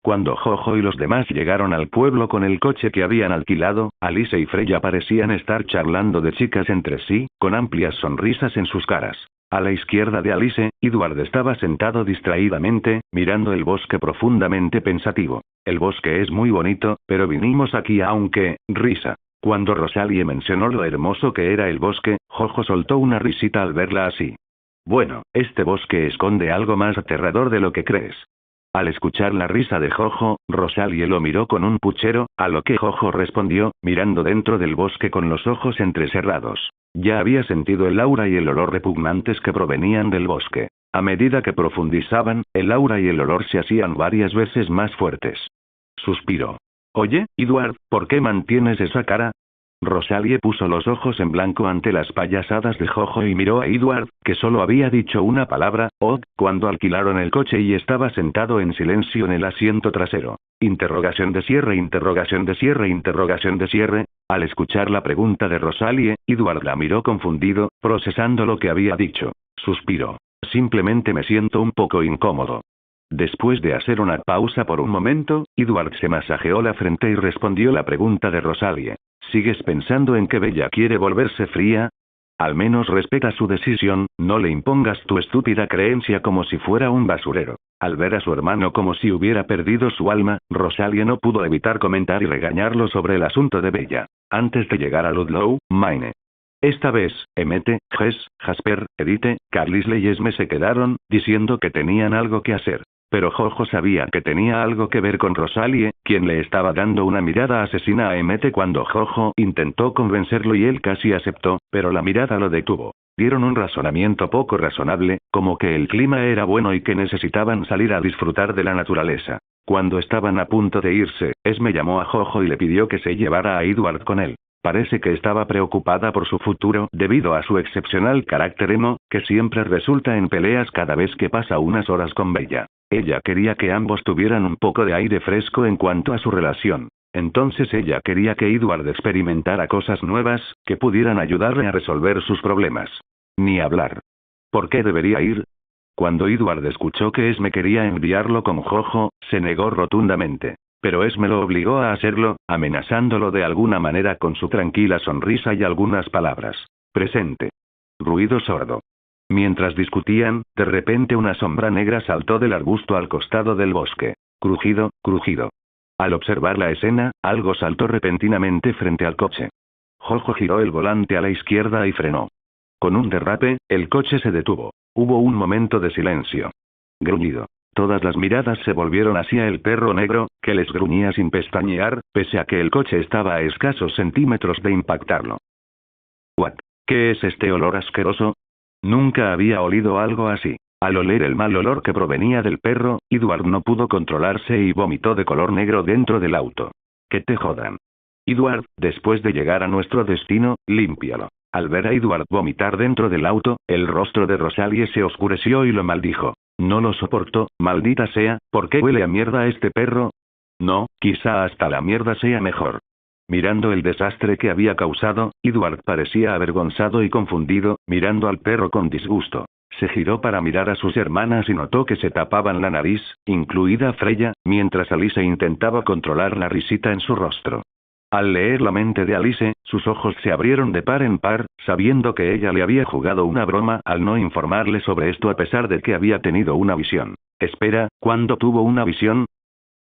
Cuando Jojo y los demás llegaron al pueblo con el coche que habían alquilado, Alice y Freya parecían estar charlando de chicas entre sí, con amplias sonrisas en sus caras. A la izquierda de Alice, Edward estaba sentado distraídamente, mirando el bosque profundamente pensativo. El bosque es muy bonito, pero vinimos aquí aunque, risa. Cuando Rosalie mencionó lo hermoso que era el bosque, Jojo soltó una risita al verla así. Bueno, este bosque esconde algo más aterrador de lo que crees. Al escuchar la risa de Jojo, Rosalie lo miró con un puchero, a lo que Jojo respondió, mirando dentro del bosque con los ojos entrecerrados. Ya había sentido el aura y el olor repugnantes que provenían del bosque. A medida que profundizaban, el aura y el olor se hacían varias veces más fuertes. Suspiró. Oye, Edward, ¿por qué mantienes esa cara? Rosalie puso los ojos en blanco ante las payasadas de Jojo y miró a Edward, que solo había dicho una palabra, "Oh", cuando alquilaron el coche y estaba sentado en silencio en el asiento trasero. Interrogación de cierre, interrogación de cierre, interrogación de cierre. Al escuchar la pregunta de Rosalie, Edward la miró confundido, procesando lo que había dicho. Suspiró. Simplemente me siento un poco incómodo. Después de hacer una pausa por un momento, Edward se masajeó la frente y respondió la pregunta de Rosalie. ¿Sigues pensando en que Bella quiere volverse fría? Al menos respeta su decisión, no le impongas tu estúpida creencia como si fuera un basurero. Al ver a su hermano como si hubiera perdido su alma, Rosalie no pudo evitar comentar y regañarlo sobre el asunto de Bella. Antes de llegar a Ludlow, Maine. Esta vez, Emmett, Jess, Jasper, Edith, Carlisle y Esme se quedaron, diciendo que tenían algo que hacer. Pero Jojo sabía que tenía algo que ver con Rosalie, quien le estaba dando una mirada asesina a Emmett cuando Jojo intentó convencerlo y él casi aceptó, pero la mirada lo detuvo. Dieron un razonamiento poco razonable, como que el clima era bueno y que necesitaban salir a disfrutar de la naturaleza. Cuando estaban a punto de irse, Esme llamó a Jojo y le pidió que se llevara a Edward con él. Parece que estaba preocupada por su futuro debido a su excepcional carácter emo, que siempre resulta en peleas cada vez que pasa unas horas con Bella. Ella quería que ambos tuvieran un poco de aire fresco en cuanto a su relación. Entonces ella quería que Edward experimentara cosas nuevas, que pudieran ayudarle a resolver sus problemas. Ni hablar. ¿Por qué debería ir? Cuando Edward escuchó que Esme quería enviarlo con Jojo, se negó rotundamente. Pero Esme lo obligó a hacerlo, amenazándolo de alguna manera con su tranquila sonrisa y algunas palabras. Presente. Ruido sordo. Mientras discutían, de repente una sombra negra saltó del arbusto al costado del bosque. Crujido, crujido. Al observar la escena, algo saltó repentinamente frente al coche. Jojo giró el volante a la izquierda y frenó. Con un derrape, el coche se detuvo. Hubo un momento de silencio. Gruñido. Todas las miradas se volvieron hacia el perro negro, que les gruñía sin pestañear, pese a que el coche estaba a escasos centímetros de impactarlo. ¿What? ¿Qué es este olor asqueroso? Nunca había olido algo así. Al oler el mal olor que provenía del perro, Edward no pudo controlarse y vomitó de color negro dentro del auto. Que te jodan. Edward, después de llegar a nuestro destino, límpialo. Al ver a Edward vomitar dentro del auto, el rostro de Rosalie se oscureció y lo maldijo. No lo soporto, maldita sea, ¿por qué huele a mierda este perro? No, quizá hasta la mierda sea mejor. Mirando el desastre que había causado, Edward parecía avergonzado y confundido, mirando al perro con disgusto. Se giró para mirar a sus hermanas y notó que se tapaban la nariz, incluida Freya, mientras Alice intentaba controlar la risita en su rostro. Al leer la mente de Alice, sus ojos se abrieron de par en par, sabiendo que ella le había jugado una broma al no informarle sobre esto a pesar de que había tenido una visión. Espera, ¿cuándo tuvo una visión?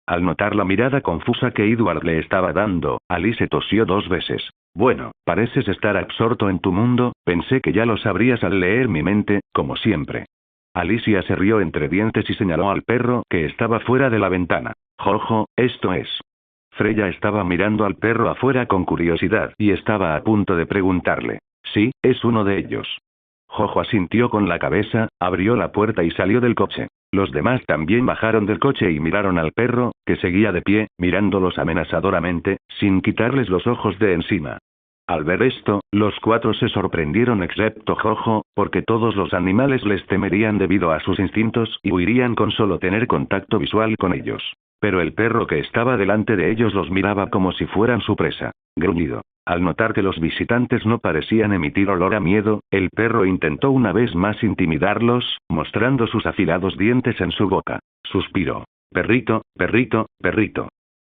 Al notar la mirada confusa que Edward le estaba dando, Alice tosió 2 veces. Bueno, pareces estar absorto en tu mundo, pensé que ya lo sabrías al leer mi mente, como siempre. Alicia se rió entre dientes y señaló al perro que estaba fuera de la ventana. Jojo, esto es. Freya estaba mirando al perro afuera con curiosidad y estaba a punto de preguntarle. Sí, es uno de ellos. Jojo asintió con la cabeza, abrió la puerta y salió del coche. Los demás también bajaron del coche y miraron al perro, que seguía de pie, mirándolos amenazadoramente, sin quitarles los ojos de encima. Al ver esto, los 4 se sorprendieron excepto Jojo, porque todos los animales les temerían debido a sus instintos y huirían con solo tener contacto visual con ellos. Pero el perro que estaba delante de ellos los miraba como si fueran su presa. Gruñido. Al notar que los visitantes no parecían emitir olor a miedo, el perro intentó una vez más intimidarlos, mostrando sus afilados dientes en su boca. Suspiró. Perrito, perrito, perrito.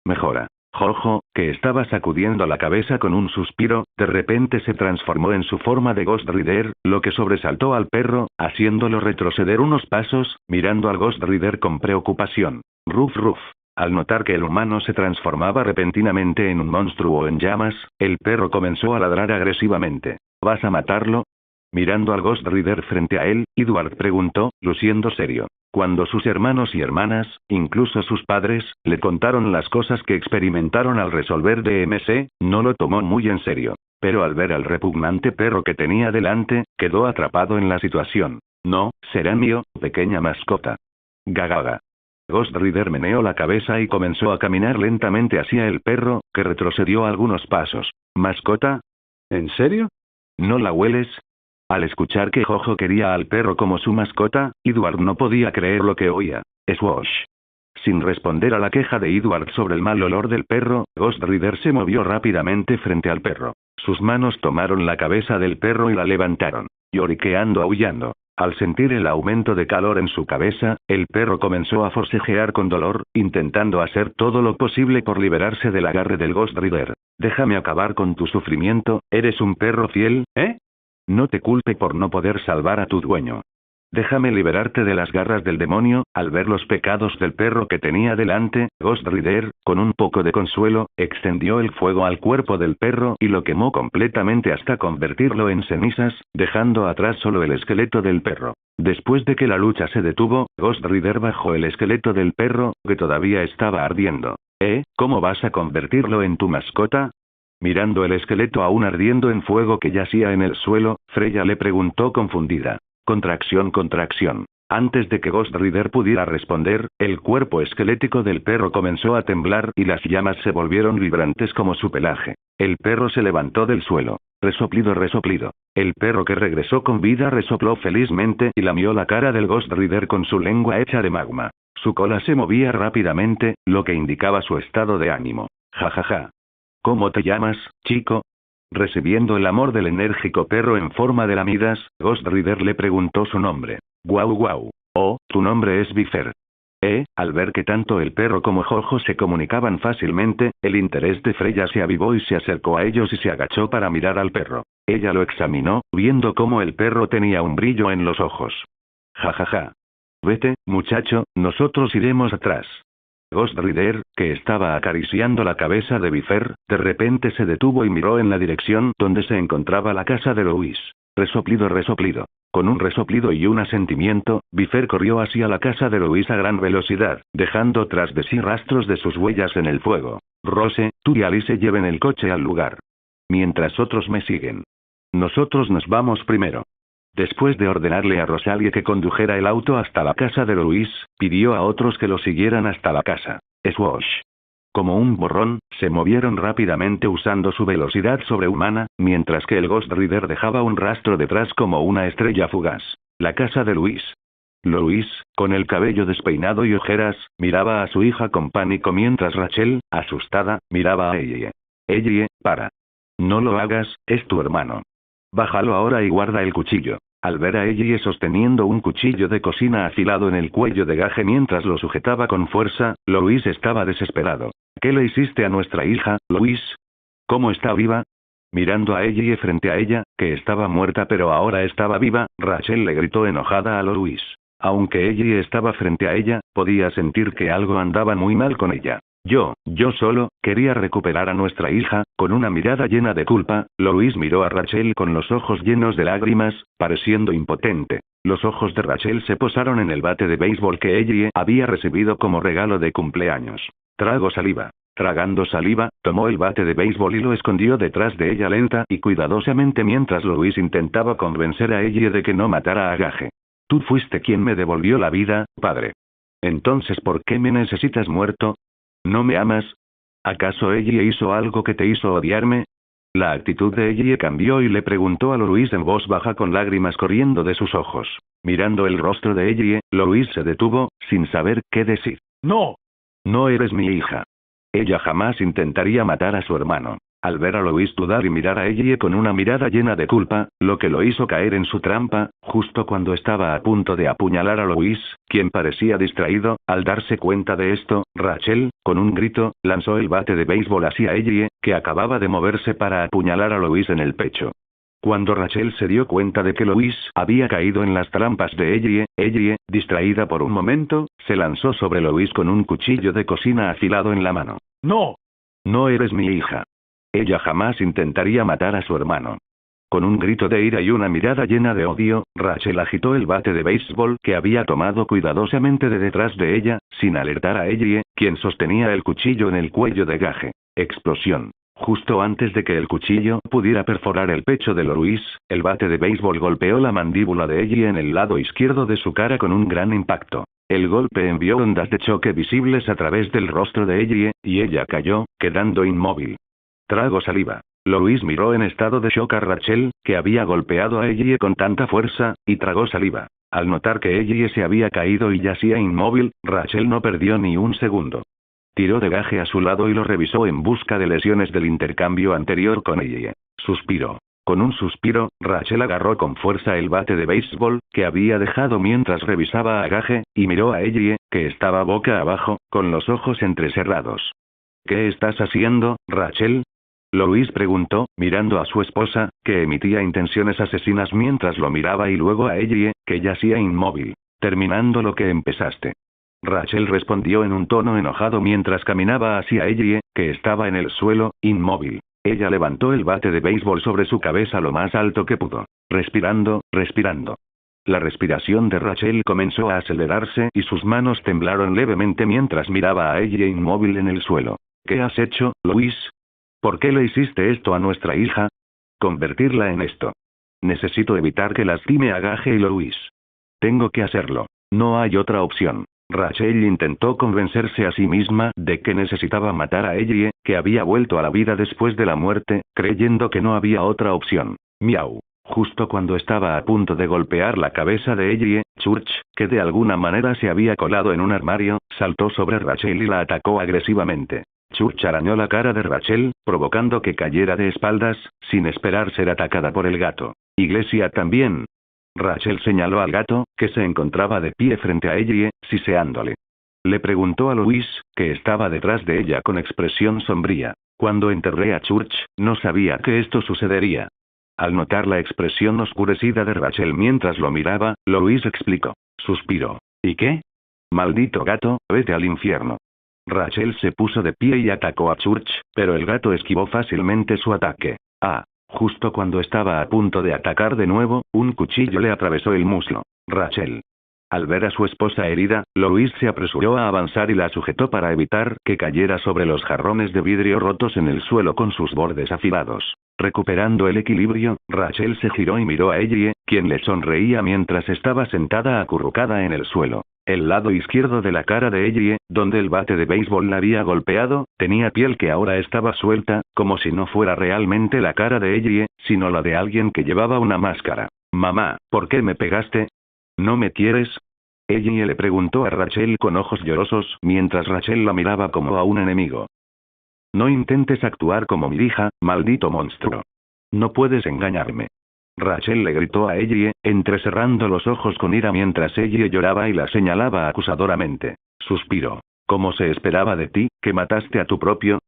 Mejora. Jojo, que estaba sacudiendo la cabeza con un suspiro, de repente se transformó en su forma de Ghost Rider, lo que sobresaltó al perro, haciéndolo retroceder unos pasos, mirando al Ghost Rider con preocupación. Ruf ruf. Al notar que el humano se transformaba repentinamente en un monstruo en llamas, el perro comenzó a ladrar agresivamente. ¿Vas a matarlo? Mirando al Ghost Rider frente a él, Edward preguntó, luciendo serio. Cuando sus hermanos y hermanas, incluso sus padres, le contaron las cosas que experimentaron al resolver DMC, no lo tomó muy en serio. Pero al ver al repugnante perro que tenía delante, quedó atrapado en la situación. No, será mío, pequeña mascota. Gagaga. Ghost Rider meneó la cabeza y comenzó a caminar lentamente hacia el perro, que retrocedió algunos pasos. ¿Mascota? ¿En serio? ¿No la hueles? Al escuchar que Jojo quería al perro como su mascota, Edward no podía creer lo que oía. Swosh. Sin responder a la queja de Edward sobre el mal olor del perro, Ghost Rider se movió rápidamente frente al perro. Sus manos tomaron la cabeza del perro y la levantaron, lloriqueando aullando. Al sentir el aumento de calor en su cabeza, el perro comenzó a forcejear con dolor, intentando hacer todo lo posible por liberarse del agarre del Ghost Rider. Déjame acabar con tu sufrimiento, ¿eres un perro fiel, eh? No te culpe por no poder salvar a tu dueño. Déjame liberarte de las garras del demonio. Al ver los pecados del perro que tenía delante, Ghost Rider, con un poco de consuelo, extendió el fuego al cuerpo del perro y lo quemó completamente hasta convertirlo en cenizas, dejando atrás solo el esqueleto del perro. Después de que la lucha se detuvo, Ghost Rider bajó el esqueleto del perro, que todavía estaba ardiendo. ¿Cómo vas a convertirlo en tu mascota? Mirando el esqueleto aún ardiendo en fuego que yacía en el suelo, Freya le preguntó confundida. Contracción, contracción. Antes de que Ghost Rider pudiera responder, el cuerpo esquelético del perro comenzó a temblar y las llamas se volvieron vibrantes como su pelaje. El perro se levantó del suelo. Resoplido, resoplido. El perro que regresó con vida resopló felizmente y lamió la cara del Ghost Rider con su lengua hecha de magma. Su cola se movía rápidamente, lo que indicaba su estado de ánimo. Jajaja. ¿Cómo te llamas, chico? Recibiendo el amor del enérgico perro en forma de lamidas, Ghost Rider le preguntó su nombre. Guau guau. Oh, tu nombre es Bifer. Al ver que tanto el perro como Jojo se comunicaban fácilmente, el interés de Freya se avivó y se acercó a ellos y se agachó para mirar al perro. Ella lo examinó, viendo cómo el perro tenía un brillo en los ojos. Jajaja. Vete, muchacho, nosotros iremos atrás. Ghost Rider, que estaba acariciando la cabeza de Bifer, de repente se detuvo y miró en la dirección donde se encontraba la casa de Louis. Resoplido, resoplido. Con un resoplido y un asentimiento, Bifer corrió hacia la casa de Louis a gran velocidad, dejando tras de sí rastros de sus huellas en el fuego. Rose, tú y Alice lleven el coche al lugar. Mientras otros me siguen. Nosotros nos vamos primero. Después de ordenarle a Rosalie que condujera el auto hasta la casa de Louis, pidió a otros que lo siguieran hasta la casa. Swosh. Como un borrón, se movieron rápidamente usando su velocidad sobrehumana, mientras que el Ghost Rider dejaba un rastro detrás como una estrella fugaz. La casa de Louis. Louis, con el cabello despeinado y ojeras, miraba a su hija con pánico mientras Rachel, asustada, miraba a Ellie. Ellie, para. No lo hagas, es tu hermano. Bájalo ahora y guarda el cuchillo. Al ver a Ellie sosteniendo un cuchillo de cocina afilado en el cuello de Gage mientras lo sujetaba con fuerza, Louis estaba desesperado. ¿Qué le hiciste a nuestra hija, Louis? ¿Cómo está viva? Mirando a Ellie frente a ella, que estaba muerta pero ahora estaba viva, Rachel le gritó enojada a Louis. Aunque Ellie estaba frente a ella, podía sentir que algo andaba muy mal con ella. Yo solo, quería recuperar a nuestra hija. Con una mirada llena de culpa, Louis miró a Rachel con los ojos llenos de lágrimas, pareciendo impotente. Los ojos de Rachel se posaron en el bate de béisbol que Ellie había recibido como regalo de cumpleaños. Tragó saliva. Tragando saliva, tomó el bate de béisbol y lo escondió detrás de ella lenta y cuidadosamente mientras Louis intentaba convencer a Ellie de que no matara a Gage. Tú fuiste quien me devolvió la vida, padre. Entonces, ¿por qué me necesitas muerto? ¿No me amas? ¿Acaso Ellie hizo algo que te hizo odiarme? La actitud de Ellie cambió y le preguntó a Louis en voz baja con lágrimas corriendo de sus ojos. Mirando el rostro de Ellie, Louis se detuvo, sin saber qué decir. ¡No! No eres mi hija. Ella jamás intentaría matar a su hermano. Al ver a Louis dudar y mirar a Ellie con una mirada llena de culpa, lo que lo hizo caer en su trampa, justo cuando estaba a punto de apuñalar a Louis, quien parecía distraído, al darse cuenta de esto, Rachel, con un grito, lanzó el bate de béisbol hacia Ellie, que acababa de moverse para apuñalar a Louis en el pecho. Cuando Rachel se dio cuenta de que Louis había caído en las trampas de Ellie, distraída por un momento, se lanzó sobre Louis con un cuchillo de cocina afilado en la mano. ¡No! No eres mi hija. Ella jamás intentaría matar a su hermano. Con un grito de ira y una mirada llena de odio, Rachel agitó el bate de béisbol que había tomado cuidadosamente de detrás de ella, sin alertar a Ellie, quien sostenía el cuchillo en el cuello de Gage. Explosión. Justo antes de que el cuchillo pudiera perforar el pecho de Louis, el bate de béisbol golpeó la mandíbula de Ellie en el lado izquierdo de su cara con un gran impacto. El golpe envió ondas de choque visibles a través del rostro de Ellie, y ella cayó, quedando inmóvil. Tragó saliva. Louis miró en estado de shock a Rachel, que había golpeado a Ellie con tanta fuerza, y tragó saliva. Al notar que Ellie se había caído y yacía inmóvil, Rachel no perdió ni un segundo. Tiró de gaje a su lado y lo revisó en busca de lesiones del intercambio anterior con Ellie. Suspiró. Con un suspiro, Rachel agarró con fuerza el bate de béisbol, que había dejado mientras revisaba a Gage, y miró a Ellie, que estaba boca abajo, con los ojos entrecerrados. ¿Qué estás haciendo, Rachel? Louis preguntó, mirando a su esposa, que emitía intenciones asesinas mientras lo miraba y luego a Ellie, que yacía inmóvil. Terminando lo que empezaste. Rachel respondió en un tono enojado mientras caminaba hacia Ellie, que estaba en el suelo, inmóvil. Ella levantó el bate de béisbol sobre su cabeza lo más alto que pudo. Respirando. La respiración de Rachel comenzó a acelerarse y sus manos temblaron levemente mientras miraba a Ellie inmóvil en el suelo. ¿Qué has hecho, Louis? ¿Por qué le hiciste esto a nuestra hija? Convertirla en esto. Necesito evitar que lastime a Gage y Louis. Tengo que hacerlo. No hay otra opción. Rachel intentó convencerse a sí misma de que necesitaba matar a Ellie, que había vuelto a la vida después de la muerte, creyendo que no había otra opción. Miau. Justo cuando estaba a punto de golpear la cabeza de Ellie, Church, que de alguna manera se había colado en un armario, saltó sobre Rachel y la atacó agresivamente. Church arañó la cara de Rachel, provocando que cayera de espaldas, sin esperar ser atacada por el gato. Iglesia también. Rachel señaló al gato, que se encontraba de pie frente a Ellie, siseándole. Le preguntó a Louis, que estaba detrás de ella con expresión sombría. Cuando enterré a Church, no sabía que esto sucedería. Al notar la expresión oscurecida de Rachel mientras lo miraba, Louis explicó. Suspiró. ¿Y qué? Maldito gato, vete al infierno. Rachel se puso de pie y atacó a Church, pero el gato esquivó fácilmente su ataque. Justo cuando estaba a punto de atacar de nuevo, un cuchillo le atravesó el muslo. Rachel. Al ver a su esposa herida, Louis se apresuró a avanzar y la sujetó para evitar que cayera sobre los jarrones de vidrio rotos en el suelo con sus bordes afilados. Recuperando el equilibrio, Rachel se giró y miró a Ellie, quien le sonreía mientras estaba sentada acurrucada en el suelo. El lado izquierdo de la cara de Ellie, donde el bate de béisbol la había golpeado, tenía piel que ahora estaba suelta, como si no fuera realmente la cara de Ellie, sino la de alguien que llevaba una máscara. Mamá, ¿por qué me pegaste? ¿No me quieres? Ellie le preguntó a Rachel con ojos llorosos mientras Rachel la miraba como a un enemigo. No intentes actuar como mi hija, maldito monstruo. No puedes engañarme. Rachel le gritó a Ellie, entrecerrando los ojos con ira mientras Ellie lloraba y la señalaba acusadoramente. Suspiró. Como se esperaba de ti, que mataste a tu propia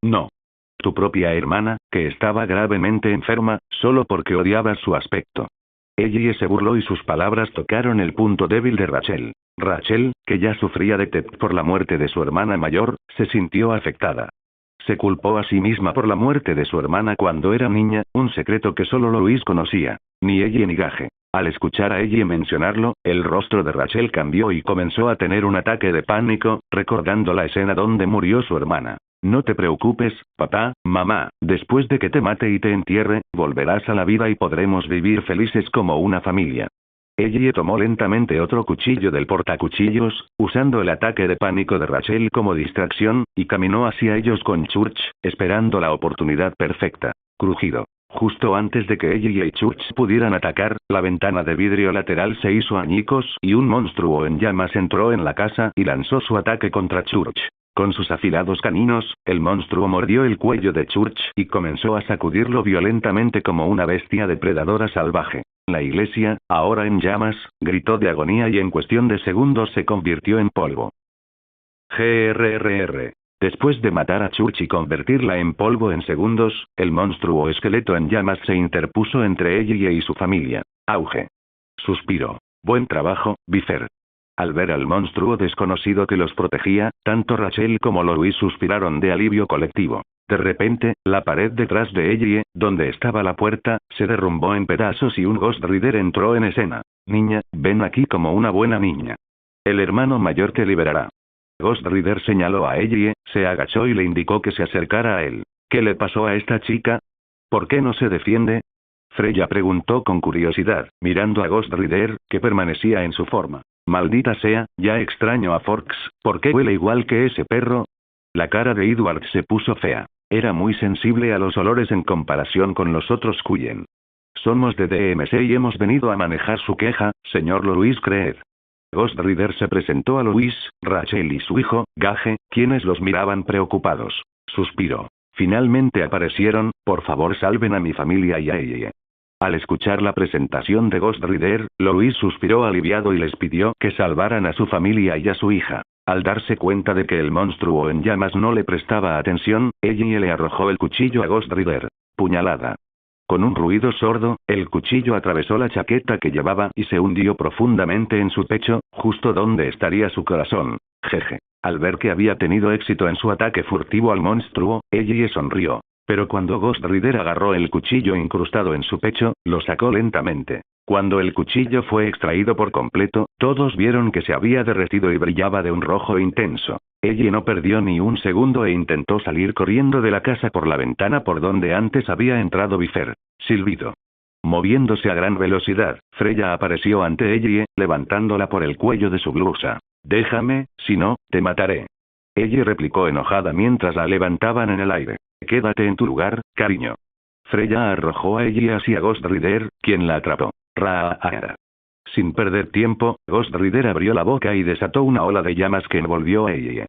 hermana, que estaba gravemente enferma, solo porque odiabas su aspecto. Ellie se burló y sus palabras tocaron el punto débil de Rachel. Rachel, que ya sufría de TED por la muerte de su hermana mayor, se sintió afectada. Se culpó a sí misma por la muerte de su hermana cuando era niña, un secreto que solo Louis conocía. Ni Ellie ni Gage. Al escuchar a Ellie mencionarlo, el rostro de Rachel cambió y comenzó a tener un ataque de pánico, recordando la escena donde murió su hermana. No te preocupes, papá, mamá, después de que te mate y te entierre, volverás a la vida y podremos vivir felices como una familia. Ellie tomó lentamente otro cuchillo del portacuchillos, usando el ataque de pánico de Rachel como distracción, y caminó hacia ellos con Church, esperando la oportunidad perfecta. Crujido. Justo antes de que Ellie y Church pudieran atacar, la ventana de vidrio lateral se hizo añicos y un monstruo en llamas entró en la casa y lanzó su ataque contra Church. Con sus afilados caninos, el monstruo mordió el cuello de Church y comenzó a sacudirlo violentamente como una bestia depredadora salvaje. La iglesia, ahora en llamas, gritó de agonía y en cuestión de segundos se convirtió en polvo. GRRR. Después de matar a Church y convertirla en polvo en segundos, el monstruo esqueleto en llamas se interpuso entre ella y su familia. Auge. Suspiró. Buen trabajo, Bifer. Al ver al monstruo desconocido que los protegía, tanto Rachel como Louis suspiraron de alivio colectivo. De repente, la pared detrás de Ellie, donde estaba la puerta, se derrumbó en pedazos y un Ghost Rider entró en escena. Niña, ven aquí como una buena niña. El hermano mayor te liberará. Ghost Rider señaló a Ellie, se agachó y le indicó que se acercara a él. ¿Qué le pasó a esta chica? ¿Por qué no se defiende? Freya preguntó con curiosidad, mirando a Ghost Rider, que permanecía en su forma. Maldita sea, ya extraño a Forks, ¿por qué huele igual que ese perro? La cara de Edward se puso fea. Era muy sensible a los olores en comparación con los otros Cullen. Somos de DMC y hemos venido a manejar su queja, señor Louis Creed. Ghost Rider se presentó a Louis, Rachel y su hijo, Gage, quienes los miraban preocupados. Suspiró. Finalmente aparecieron, por favor salven a mi familia y a ella. Al escuchar la presentación de Ghost Rider, Louis suspiró aliviado y les pidió que salvaran a su familia y a su hija. Al darse cuenta de que el monstruo en llamas no le prestaba atención, ella le arrojó el cuchillo a Ghost Rider. Puñalada. Con un ruido sordo, el cuchillo atravesó la chaqueta que llevaba y se hundió profundamente en su pecho, justo donde estaría su corazón. Jeje. Al ver que había tenido éxito en su ataque furtivo al monstruo, ella sonrió. Pero cuando Ghost Rider agarró el cuchillo incrustado en su pecho, lo sacó lentamente. Cuando el cuchillo fue extraído por completo, todos vieron que se había derretido y brillaba de un rojo intenso. Ella no perdió ni un segundo e intentó salir corriendo de la casa por la ventana por donde antes había entrado Bifer. Silbido. Moviéndose a gran velocidad, Freya apareció ante ella, levantándola por el cuello de su blusa. Déjame, si no, te mataré. Ella replicó enojada mientras la levantaban en el aire. Quédate en tu lugar, cariño. Freya arrojó a ella hacia Ghost Rider, quien la atrapó. Raa. Sin perder tiempo, Ghost Rider abrió la boca y desató una ola de llamas que envolvió a ella.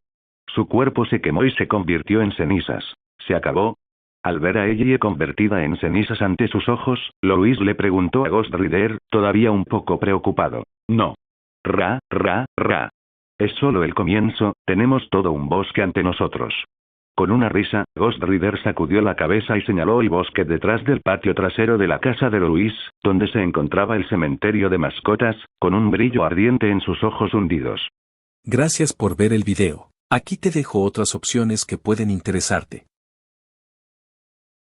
Su cuerpo se quemó y se convirtió en cenizas. ¿Se acabó? Al ver a ella convertida en cenizas ante sus ojos, Louis le preguntó a Ghost Rider, todavía un poco preocupado. No. Ra. Es solo el comienzo, tenemos todo un bosque ante nosotros. Con una risa, Ghost Rider sacudió la cabeza y señaló el bosque detrás del patio trasero de la casa de Louis, donde se encontraba el cementerio de mascotas, con un brillo ardiente en sus ojos hundidos. Gracias por ver el video. Aquí te dejo otras opciones que pueden interesarte.